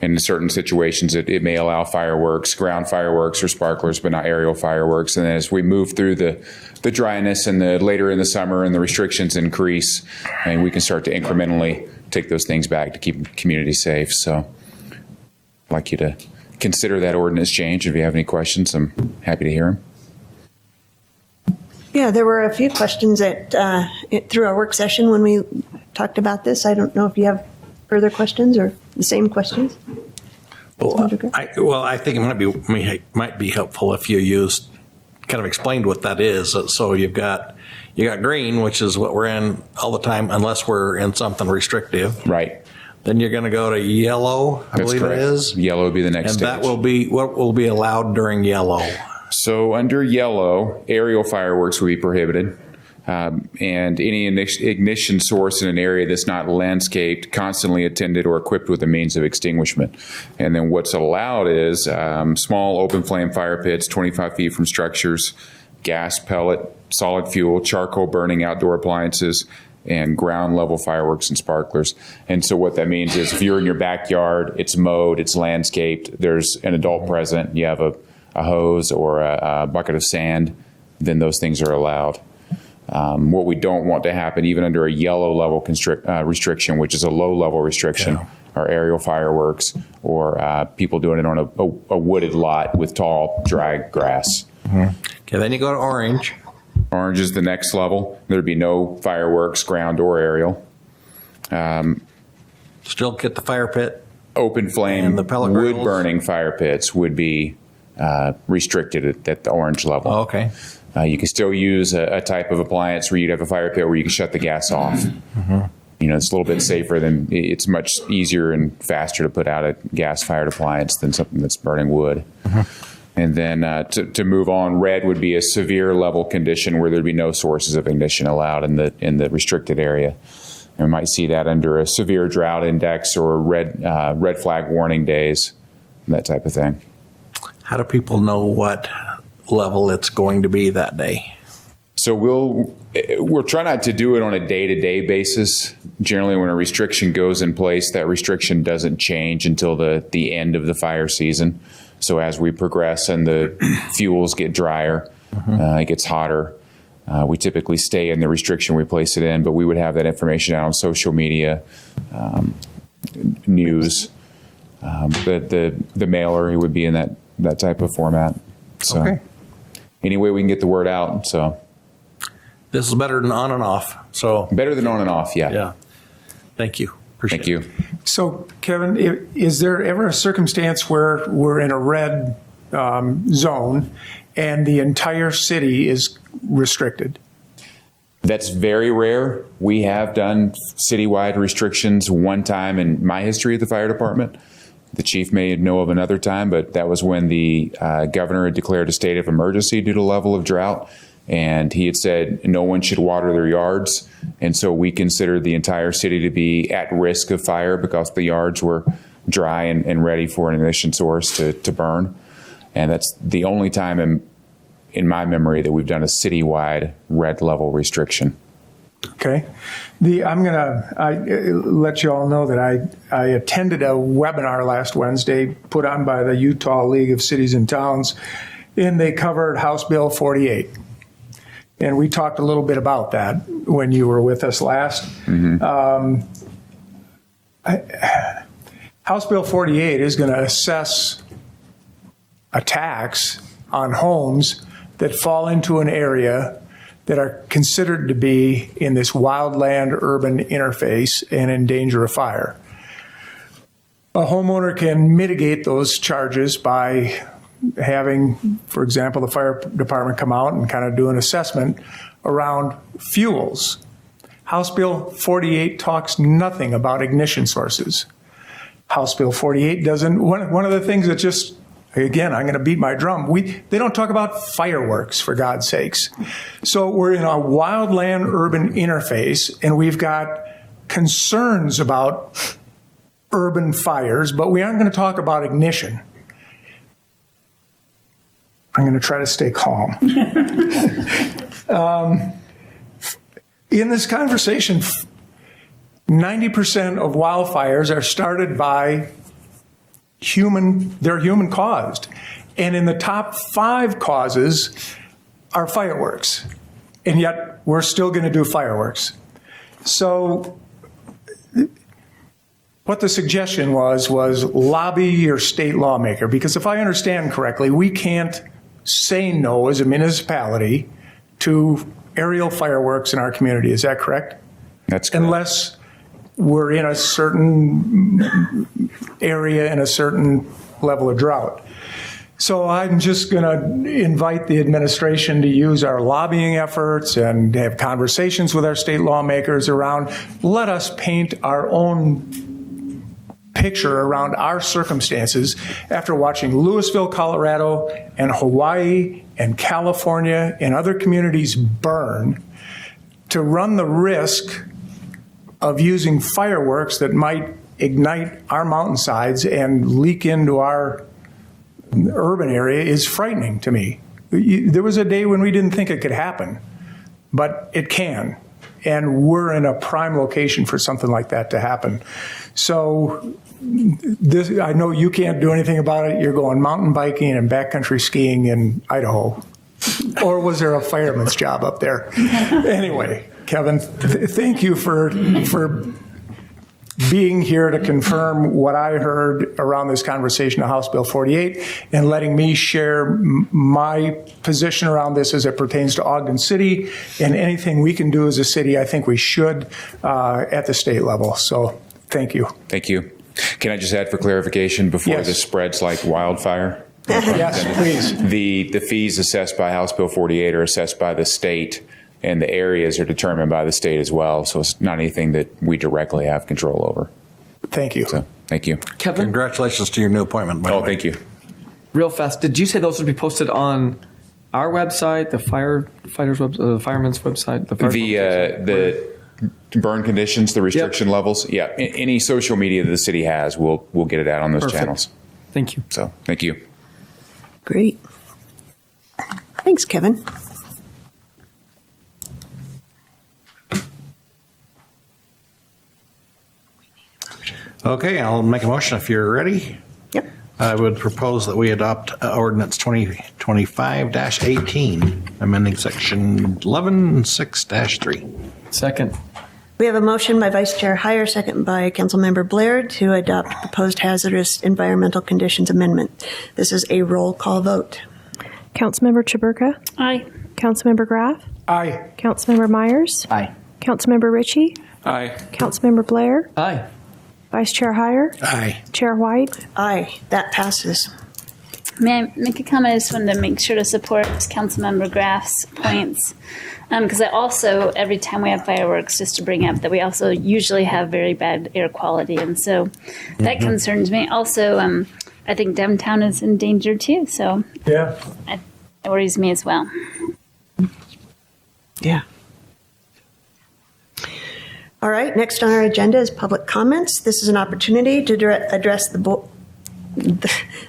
In certain situations, it may allow fireworks, ground fireworks or sparklers, but not aerial fireworks. And then as we move through the dryness and later in the summer and the restrictions increase, and we can start to incrementally take those things back to keep the community safe. So I'd like you to consider that ordinance change. If you have any questions, I'm happy to hear them. Yeah, there were a few questions through our work session when we talked about this. I don't know if you have further questions or the same questions? Well, I think it might be helpful if you explained what that is. So you got green, which is what we're in all the time, unless we're in something restrictive. Right. Then you're going to go to yellow, I believe correct. It is. Yellow would be the next stage. And that will be what will be allowed during yellow. So under yellow, aerial fireworks will be prohibited. And any ignition source in an area that's not landscaped, constantly attended, or equipped with a means of extinguishment. And then what's allowed is small open flame fire pits, 25 feet from structures, gas, pellet, solid fuel, charcoal burning outdoor appliances, and ground level fireworks and sparklers. And so what that means is if you're in your backyard, it's mowed, it's landscaped, there's an adult present, you have a hose or a bucket of sand, then those things are allowed. What we don't want to happen, even under a yellow level restriction, which is a low level restriction, are aerial fireworks or people doing it on a wooded lot with tall, dry grass. Mm-hmm. Okay, then you go to orange. Orange is the next level. There'd be no fireworks, ground or aerial. Still get the fire pit. Open flame, and the pellet wood grills. burning fire pits would be restricted at the orange level. Oh, okay. You can still use a type of appliance where you'd have a fire pit where you can shut the gas off. It's a little bit safer than, it's much easier and faster to put out a gas-fired appliance than something that's burning wood. And then to move on, red would be a severe level condition where there'd be no sources of ignition allowed in the restricted area. And we might see that under a severe drought index or red flag warning days, that type of thing. How do people know what level it's going to be that day? So we'll try not to do it on a day-to-day basis. Generally, when a restriction goes in place, that restriction doesn't change until the end of the fire season. So as we progress and the fuels get drier, it gets hotter, we typically stay in the restriction we place it in, but we would have that information out on social media, news, the mailer, it would be in that type of format. So any way we can get the word out, so. This is better than on and off. So better than on and off, yeah. Yeah. Thank you. Appreciate it. Thank you. So, Kevin, is there ever a circumstance where we're in a red zone and the entire city is restricted? That's very rare. We have done citywide restrictions one time in my history of the fire department. The chief may know of another time, but that was when the governor had declared a state of emergency due to level of drought. And he had said no one should water their yards. And so we considered the entire city to be at risk of fire because the yards were dry and ready for an ignition source to burn. And that's the only time in my memory that we've done a citywide red level restriction. Okay. I'm going to let you all know that I attended a webinar last Wednesday put on by the Utah League of Cities and Towns, and they covered House Bill 48. And we talked a little bit about that when you were with us last. House Bill 48 is going to assess a tax on homes that fall into an area that are considered to be in this wildland urban interface and in danger of fire. A homeowner can mitigate those charges by having, for example, the fire department come out and kind of do an assessment around fuels. House Bill 48 talks nothing about ignition sources. House Bill 48 doesn't. One of the things that just, again, I'm going to beat my drum. They don't talk about fireworks, for God's sakes. So we're in a wildland urban interface, and we've got concerns about urban fires, but we aren't going to talk about ignition. I'm going to try to stay calm. In this conversation, 90% of wildfires are started by they're human caused. And in the top 5 causes are fireworks. And yet we're still going to do fireworks. So what the suggestion was lobby your state lawmaker. Because if I understand correctly, we can't say no as a municipality to aerial fireworks in our community. Is that correct? That's correct. Unless we're in a certain area in a certain level of drought. So I'm just going to invite the administration to use our lobbying efforts and have conversations with our state lawmakers around, let us paint our own picture around our circumstances after watching Louisville, Colorado, and Hawaii and California and other communities burn, to run the risk of using fireworks that might ignite our mountainsides and leak into our urban area is frightening to me. There was a day when we didn't think it could happen, but it can. And we're in a prime location for something like that to happen. So I know you can't do anything about it. You're going mountain biking and backcountry skiing in Idaho. Or was there a fireman's job up there? Anyway, Kevin, thank you for being here to confirm what I heard around this conversation of House Bill 48 and letting me share my position around this as it pertains to Ogden City, and anything we can do as a city, I think we should at the state level. So thank you. Thank you. Can I just add for clarification before this spreads like wildfire? Yes, please. The fees assessed by House Bill 48 are assessed by the state, and the areas are determined by the state as well. So it's not anything that we directly have control over. Thank you. So, thank you. Kevin, Congratulations to your new appointment. by the way. Thank you. real fast, did you say those would be posted on our website, the firefighters' the firemen's website, The burn conditions, the restriction levels. Yeah, any social media that the city has, we'll get it out on those Perfect. channels. Thank you. So, thank you. Great. Thanks, Kevin. Okay, I'll make a motion if you're ready. Yep. I would propose that we adopt ordinance 2025-18, amending section 11-6-3. Second. We have a motion by Vice Chair Heyer, second by Councilmember Blair to adopt proposed hazardous environmental conditions amendment. This is a roll call vote. Councilmember Chaburka? Aye. Councilmember Graff? Aye. Councilmember Myers? Aye. Councilmember Ritchie? Aye. Councilmember Blair? Aye. Vice Chair Heyer? Aye. Chair White? Aye, that passes. May I make a comment? I just wanted to make sure to support Councilmember Graff's points. Because I also, every time we have fireworks, just to bring up that we also usually have very bad air quality. And so that concerns me. Also, I think downtown is in danger too. So Yeah. it worries me as well. Yeah. All right, next on our agenda is public comments. This is an opportunity to address the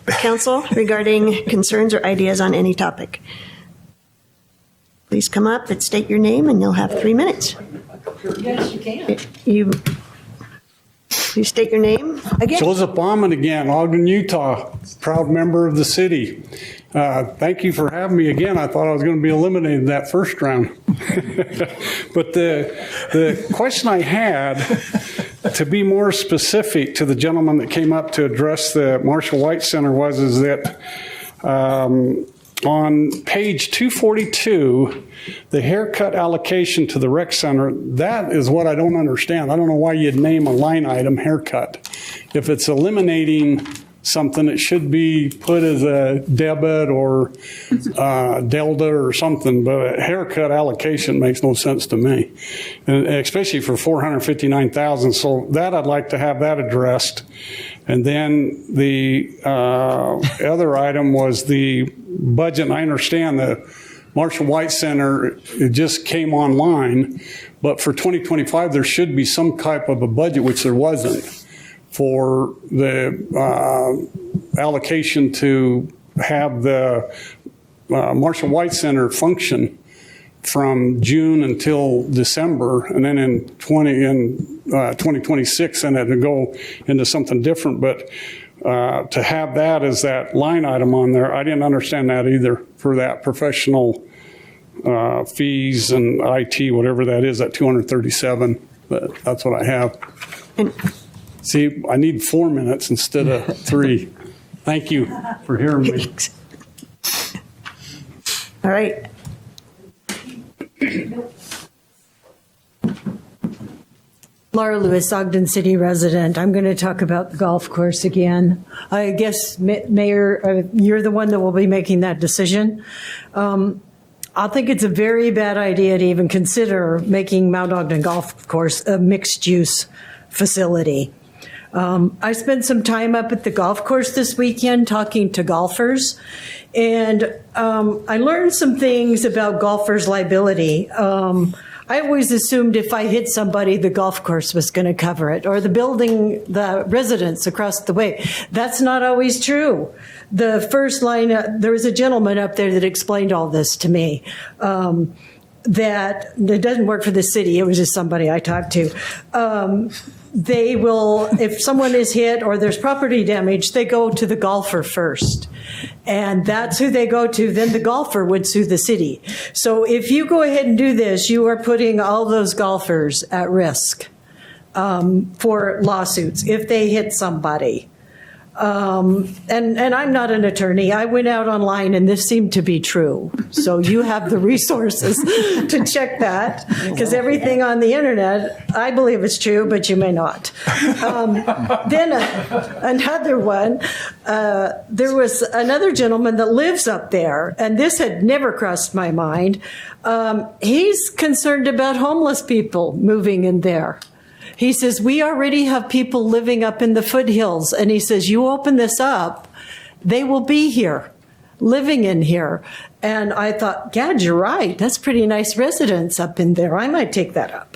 council regarding concerns or ideas on any topic. Please come up and state your name, and you'll have 3 minutes. Yes, you can. Please state your name again. Joseph Bauman again, Ogden, Utah, proud member of the city. Thank you for having me again. I thought I was going to be eliminated that first round. But the question I had, to be more specific to the gentleman that came up to address the Marshall White Center, is that on page 242, the haircut allocation to the rec center, that is what I don't understand. I don't know why you'd name a line item haircut. If it's eliminating something, it should be put as a debit or delta or something, but a haircut allocation makes no sense to me, and especially for $459,000. So that I'd like to have that addressed. And then the other item was the budget. And I understand the Marshall White Center, it just came online, but for 2025, there should be some type of a budget, which there wasn't, for the allocation to have the Marshall White Center function from June until December, and then in 2026, and it to go into something different. But to have that as that line item on there, I didn't understand that either, for that professional fees and IT, whatever that is, at 237. But that's what I have. See, I need 4 minutes instead of 3. Thank you for hearing me. All right. Laura Lewis, Ogden City resident. I'm going to talk about the golf course again. I guess, Mayor, you're the one that will be making that decision. I think it's a very bad idea to even consider making Mount Ogden Golf Course a mixed-use facility. I spent some time up at the golf course this weekend talking to golfers, and I learned some things about golfers' liability. I always assumed if I hit somebody, the golf course was going to cover it, or the residents across the way. That's not always true. The first line, there was a gentleman up there that explained all this to me. That it doesn't work for the city. It was just somebody I talked to. They will, if someone is hit or there's property damage, they go to the golfer first. And that's who they go to. Then the golfer would sue the city. So if you go ahead and do this, you are putting all those golfers at risk for lawsuits if they hit somebody. And I'm not an attorney. I went out online and this seemed to be true. So you have the resources to check that, because everything on the internet, I believe is true, but you may not. Then another one, there was another gentleman that lives up there, and this had never crossed my mind. He's concerned about homeless people moving in there. He says, we already have people living up in the foothills. And he says, you open this up, they will be here, living in here. And I thought, Gad, you're right. That's pretty nice residence up in there. I might take that up.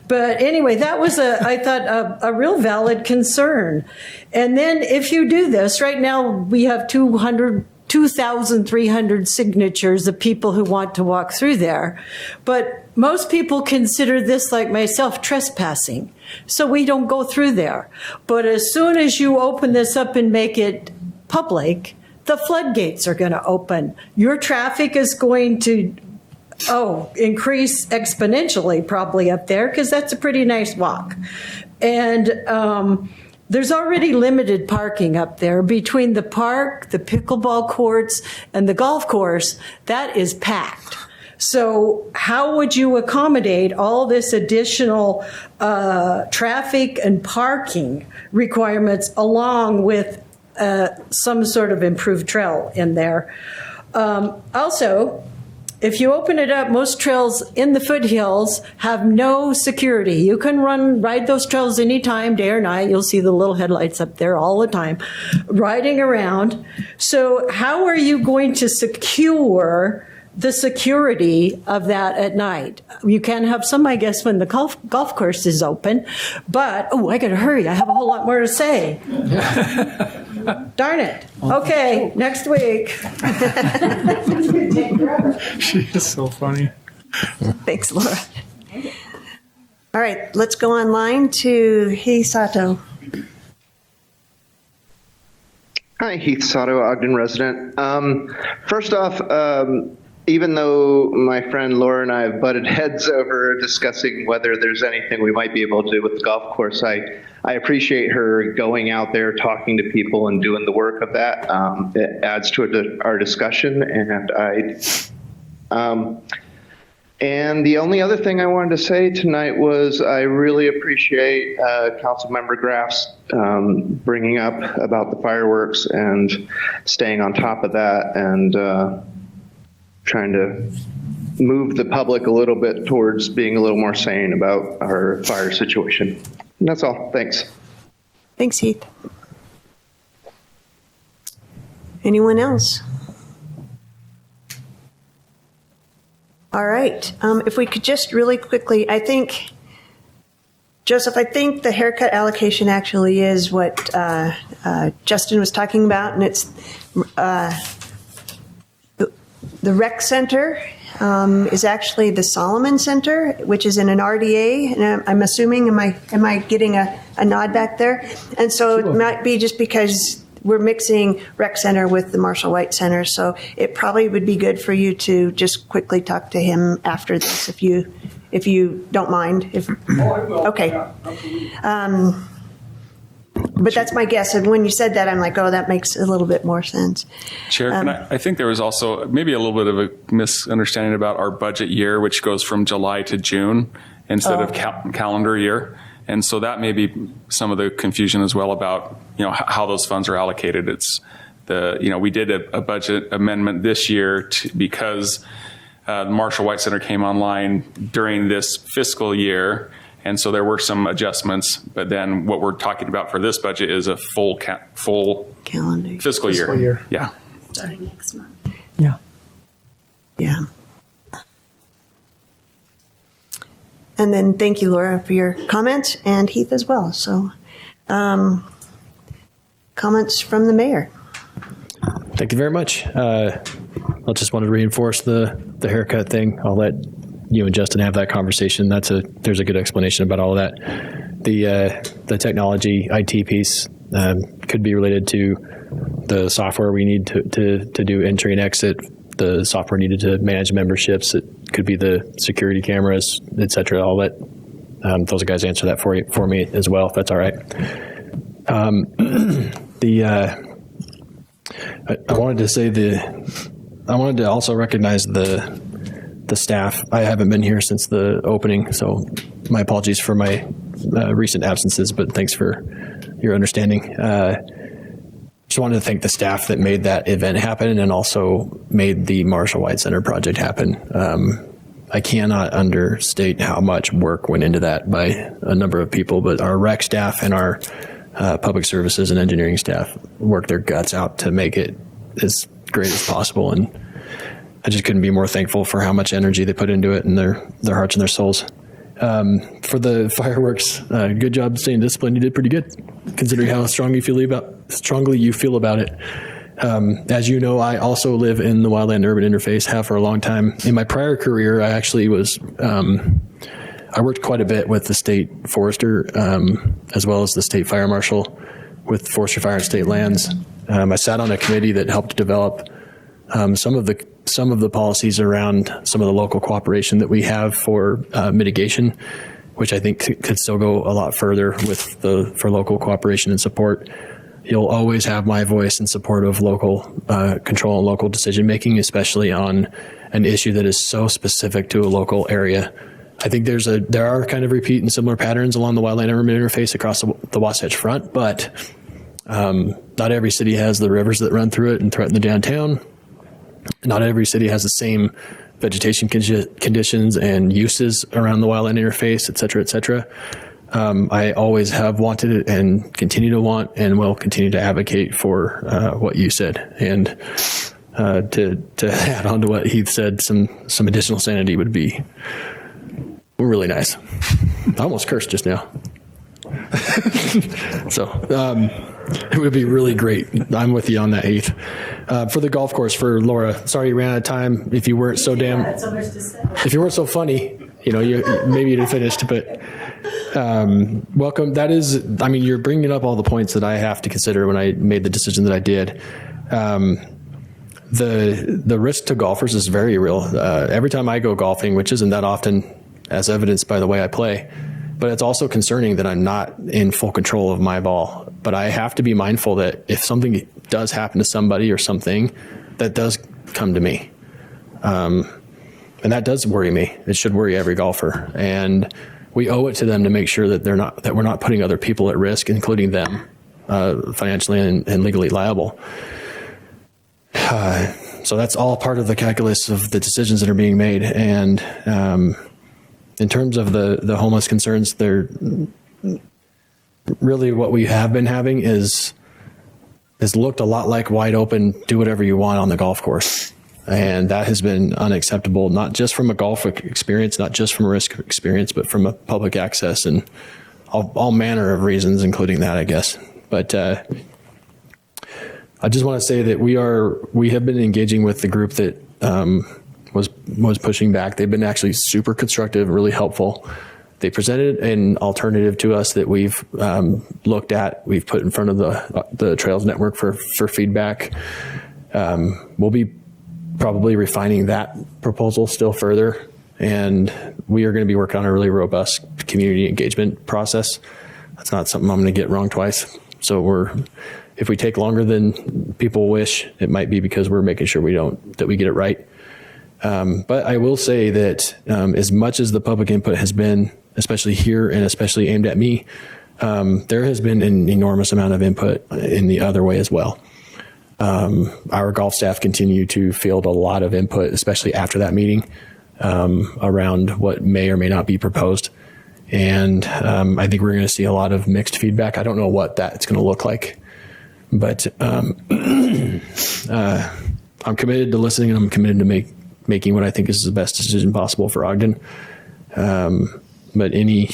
But anyway, that was, I thought, a real valid concern. And then if you do this, right now we have 2,300 signatures of people who want to walk through there. But most people consider this, like myself, trespassing. So we don't go through there. But as soon as you open this up and make it public, the floodgates are going to open. Your traffic is going to, increase exponentially probably up there, because that's a pretty nice walk. And there's already limited parking up there between the park, the pickleball courts, and the golf course. That is packed. So how would you accommodate all this additional traffic and parking requirements along with some sort of improved trail in there? Also, if you open it up, most trails in the foothills have no security. You can ride those trails anytime, day or night. You'll see the little headlights up there all the time, riding around. So how are you going to secure the security of that at night? You can have some, I guess, when the golf course is open. But, I got to hurry. I have a whole lot more to say. Darn it. Okay, next week. She is so funny. Thanks, Laura. All right, let's go online to Heath Sato. Hi, Heath Sato, Ogden resident. First off, even though my friend Laura and I have butted heads over discussing whether there's anything we might be able to do with the golf course, I appreciate her going out there, talking to people, and doing the work of that. It adds to our discussion, and the only other thing I wanted to say tonight was I really appreciate Councilmember Graff's bringing up about the fireworks and staying on top of that, and trying to move the public a little bit towards being a little more sane about our fire situation. And that's all. Thanks. Thanks, Heath. Anyone else? All right. If we could just really quickly, I think, Joseph, the haircut allocation actually is what Justin was talking about, and it's the rec center is actually the Solomon Center, which is in an RDA, and I'm assuming, am I getting a nod back there? And so it might be just because we're mixing rec center with the Marshall White Center, so it probably would be good for you to just quickly talk to him after this, if you don't mind. Okay. But that's my guess. And when you said that, I'm like, that makes a little bit more sense. Chair, I think there was also maybe a little bit of a misunderstanding about our budget year, which goes from July to June instead of calendar year. And so that may be some of the confusion as well about, how those funds are allocated. It's we did a budget amendment this year because the Marshall White Center came online during this fiscal year. And so there were some adjustments, but then what we're talking about for this budget is a full calendar fiscal year. Yeah. Starting next month. Yeah. Yeah. And then thank you, Laura, for your comments, and Heath as well. So, comments from the mayor. Thank you very much. I just wanted to reinforce the haircut thing. I'll let you and Justin have that conversation. There's a good explanation about all of that. The technology IT piece could be related to the software we need to do entry and exit, the software needed to manage memberships. It could be the security cameras, et cetera. I'll let those guys answer that for me as well, if that's all right. I wanted to say I wanted to also recognize the staff. I haven't been here since the opening, so my apologies for my recent absences, but thanks for your understanding. Just wanted to thank the staff that made that event happen and also made the Marshall White Center project happen. I cannot understate how much work went into that by a number of people, but our rec staff and our public services and engineering staff worked their guts out to make it as great as possible. And I just couldn't be more thankful for how much energy they put into it and their hearts and their souls. For the fireworks, good job staying disciplined. You did pretty good, considering how strongly you feel about it. As you know, I also live in the wildland urban interface, have for a long time. In my prior career, I actually was, I worked quite a bit with the state forester, as well as the state fire marshal with Forestry Fire and State Lands. I sat on a committee that helped develop some of the policies around some of the local cooperation that we have for mitigation, which I think could still go a lot further for local cooperation and support. You'll always have my voice in support of local control and local decision making, especially on an issue that is so specific to a local area. I think there are kind of repeat and similar patterns along the wildland urban interface across the Wasatch Front, but not every city has the rivers that run through it and threaten the downtown. Not every city has the same vegetation conditions and uses around the wildland interface, et cetera, et cetera. I always have wanted it and continue to want and will continue to advocate for what you said. And to add on to what Heath said, some additional sanity would be really nice. I almost cursed just now. So it would be really great. I'm with you on that, Heath. For the golf course, for Laura, sorry you ran out of time. If you weren't so if you weren't so funny, maybe you'd have finished, but welcome. That is, you're bringing up all the points that I have to consider when I made the decision that I did. The risk to golfers is very real. Every time I go golfing, which isn't that often, as evidenced by the way I play, but it's also concerning that I'm not in full control of my ball. But I have to be mindful that if something does happen to somebody or something, that does come to me. And that does worry me. It should worry every golfer. And we owe it to them to make sure that we're not putting other people at risk, including them, financially and legally liable. So that's all part of the calculus of the decisions that are being made. And in terms of the homeless concerns, they're really what we have been having is looked a lot like wide open, do whatever you want on the golf course. And that has been unacceptable, not just from a golf experience, not just from a risk experience, but from a public access and all manner of reasons, including that, I guess. But I just want to say that we have been engaging with the group that was pushing back. They've been actually super constructive, really helpful. They presented an alternative to us that we've looked at. We've put in front of the Trails Network for feedback. We'll be probably refining that proposal still further, and we are going to be working on a really robust community engagement process. That's not something I'm going to get wrong twice. So if we take longer than people wish, it might be because we're making sure that we get it right. But I will say that as much as the public input has been, especially here and especially aimed at me, there has been an enormous amount of input in the other way as well. Our golf staff continue to field a lot of input, especially after that meeting, around what may or may not be proposed. And I think we're going to see a lot of mixed feedback. I don't know what that's going to look like, but I'm committed to listening, and I'm committed to making what I think is the best decision possible for Ogden. But any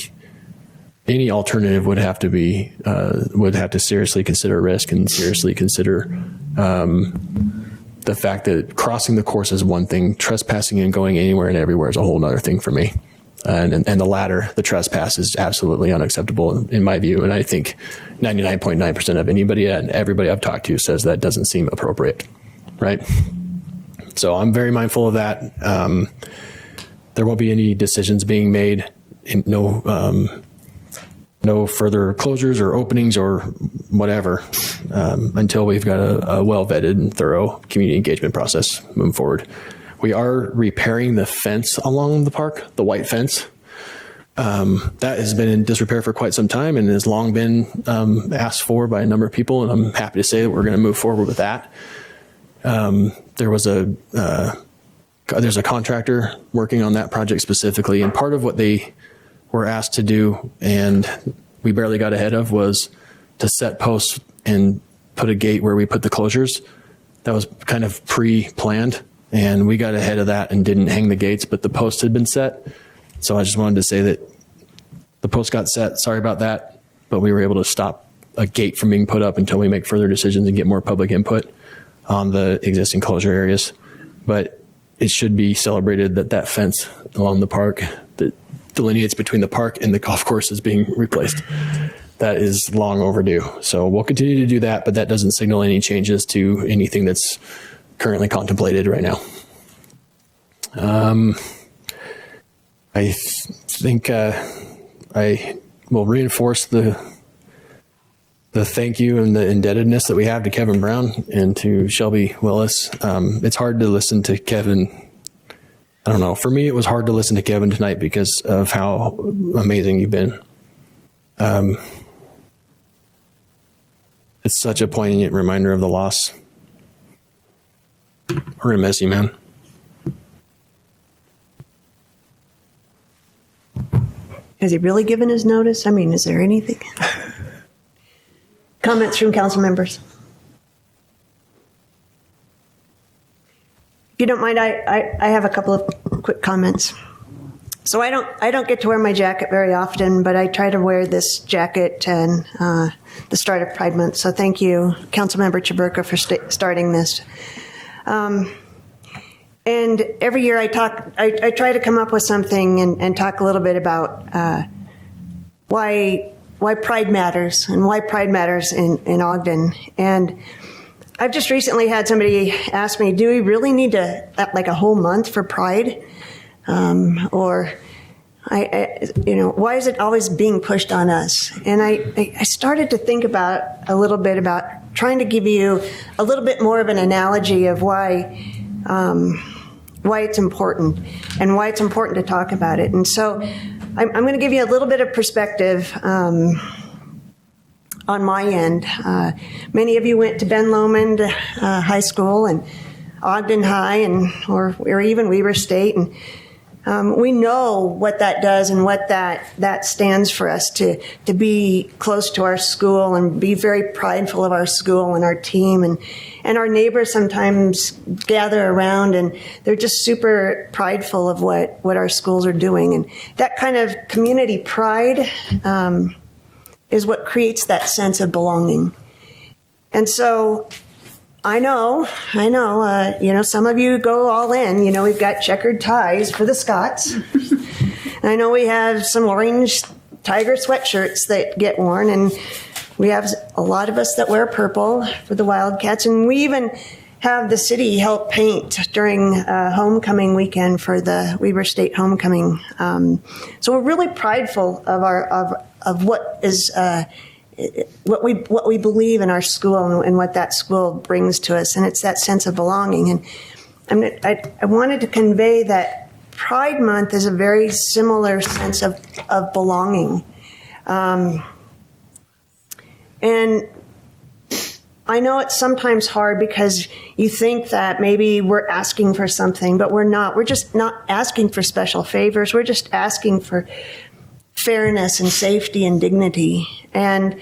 alternative would have to seriously consider risk and seriously consider the fact that crossing the course is one thing, trespassing and going anywhere and everywhere is a whole other thing for me. And the latter, the trespass, is absolutely unacceptable in my view. And I think 99.9% of anybody and everybody I've talked to says that doesn't seem appropriate, right? So I'm very mindful of that. There won't be any decisions being made. No no further closures or openings or whatever until we've got a well-vetted and thorough community engagement process moving forward. We are repairing the fence along the park, the white fence. That has been in disrepair for quite some time and has long been asked for by a number of people, and I'm happy to say that we're going to move forward with that. There's a contractor working on that project specifically, and part of what they were asked to do, and we barely got ahead of, was to set posts and put a gate where we put the closures. That was kind of pre-planned, and we got ahead of that and didn't hang the gates, but the post had been set. So I just wanted to say that the post got set. Sorry about that, but we were able to stop a gate from being put up until we make further decisions and get more public input on the existing closure areas. But it should be celebrated that that fence along the park that delineates between the park and the golf course is being replaced. That is long overdue. So we'll continue to do that, but that doesn't signal any changes to anything that's currently contemplated right now. I think I will reinforce the thank you and the indebtedness that we have to Kevin Brown and to Shelby Willis. It's hard to listen to Kevin. I don't know. For me, it was hard to listen to Kevin tonight because of how amazing you've been. It's such a poignant reminder of the loss. We're going to miss you, man. Has he really given his notice? I mean, is there anything? Comments from council members? If you don't mind, I have a couple of quick comments. So I don't get to wear my jacket very often, but I try to wear this jacket and the start of Pride Month. So thank you, Councilmember Chaburka, for starting this. And every year I try to come up with something and talk a little bit about why Pride matters and why Pride matters in Ogden. And I've just recently had somebody ask me, do we really need to like a whole month for Pride? Or why is it always being pushed on us? And I started to think a little bit about trying to give you a little bit more of an analogy of why it's important and why it's important to talk about it. And so I'm going to give you a little bit of perspective on my end. Many of you went to Ben Lomond High School and Ogden High or even Weber State. And we know what that does and what that stands for us to be close to our school and be very prideful of our school and our team. And our neighbors sometimes gather around and they're just super prideful of what our schools are doing. And that kind of community pride is what creates that sense of belonging. And so I know, some of you go all in. We've got checkered ties for the Scots. And I know we have some orange tiger sweatshirts that get worn, and we have a lot of us that wear purple for the Wildcats, and we even have the city help paint during homecoming weekend for the Weber State homecoming. So we're really prideful of what is what we believe in our school and what that school brings to us, and it's that sense of belonging. And I wanted to convey that Pride Month is a very similar sense of belonging. And I know it's sometimes hard because you think that maybe we're asking for something, but we're not. We're just not asking for special favors. We're just asking for fairness and safety and dignity. And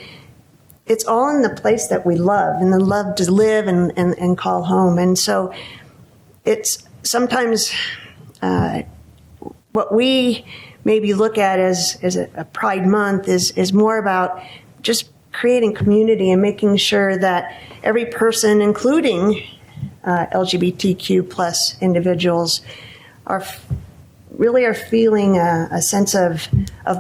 it's all in the place that we love and the love to live and call home. And so it's sometimes what we maybe look at as a Pride Month is more about just creating community and making sure that every person, including LGBTQ plus individuals, are feeling a sense of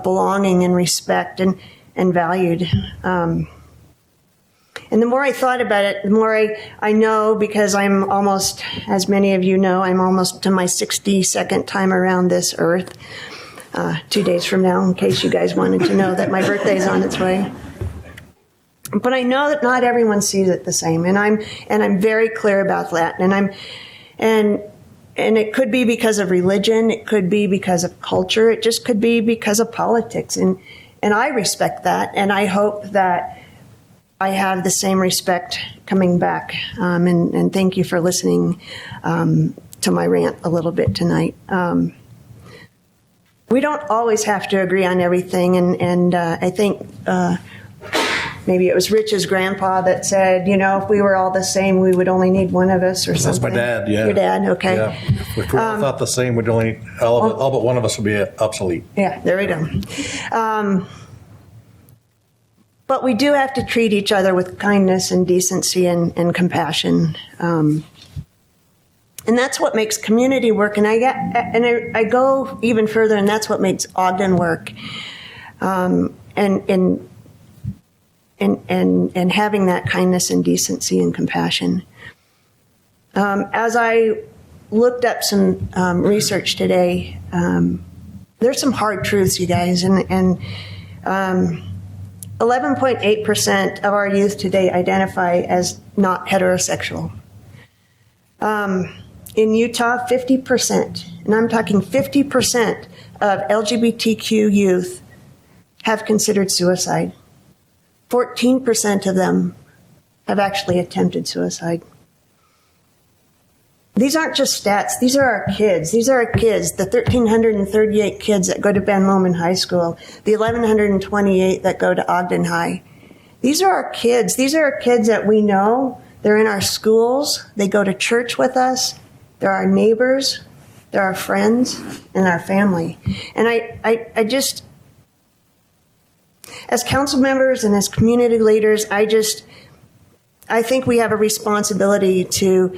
belonging and respect and valued. And the more I thought about it, the more I know, because I'm almost, as many of you know, I'm almost to my 62nd time around this earth. 2 days from now, in case you guys wanted to know that my birthday is on its way. But I know that not everyone sees it the same, and I'm very clear about that. And it could be because of religion, it could be because of culture, it just could be because of politics, and I respect that, and I hope that I have the same respect coming back. And thank you for listening to my rant a little bit tonight. We don't always have to agree on everything, and I think. Maybe it was Rich's grandpa that said, if we were all the same, we would only need one of us or something. That's my dad, yeah. Your dad, okay. Yeah. If we all thought the same, we'd only, all but one of us would be obsolete. Yeah, there we go. But we do have to treat each other with kindness and decency and compassion. And that's what makes community work. And I go even further, and that's what makes Ogden work. And having that kindness and decency and compassion. As I looked up some research today, there's some hard truths, you guys, and 11.8% of our youth today identify as not heterosexual. In Utah, 50%, and I'm talking 50% of LGBTQ youth have considered suicide. 14% of them have actually attempted suicide. These aren't just stats. These are our kids. These are our kids, the 1,338 kids that go to Ben Lomond High School, the 1,128 that go to Ogden High. These are our kids. These are our kids that we know. They're in our schools. They go to church with us. They're our neighbors. They're our friends and our family. And I just... As council members and as community leaders, I think we have a responsibility to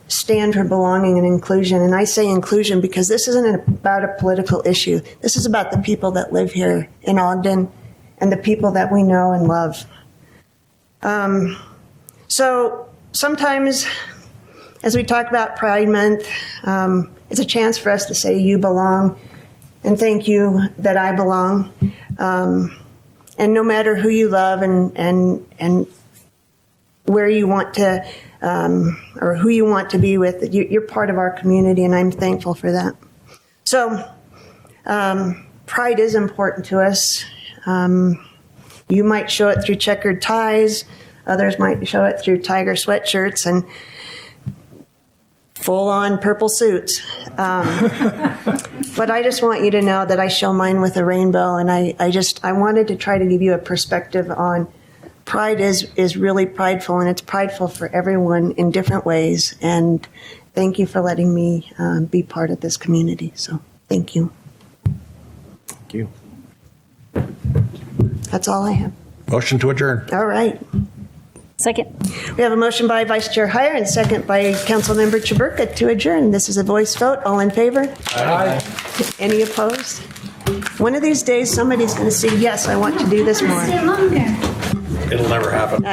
stand for belonging and inclusion. And I say inclusion because this isn't about a political issue. This is about the people that live here in Ogden and the people that we know and love. So sometimes as we talk about Pride Month, it's a chance for us to say you belong and thank you that I belong. And no matter who you love and where you want to, or who you want to be with, you're part of our community, and I'm thankful for that. So, pride is important to us. You might show it through checkered ties. Others might show it through tiger sweatshirts and full-on purple suits. But I just want you to know that I show mine with a rainbow, and I wanted to try to give you a perspective on pride is really prideful, and it's prideful for everyone in different ways. And thank you for letting me be part of this community. So thank you. Thank you. That's all I have. Motion to adjourn. All right. Second. We have a motion by Vice Chair Heyer and second by Councilmember Chaburka to adjourn. This is a voice vote. All in favor? Aye. Any opposed? One of these days, somebody's going to say, yes, I want to do this more. It'll never happen.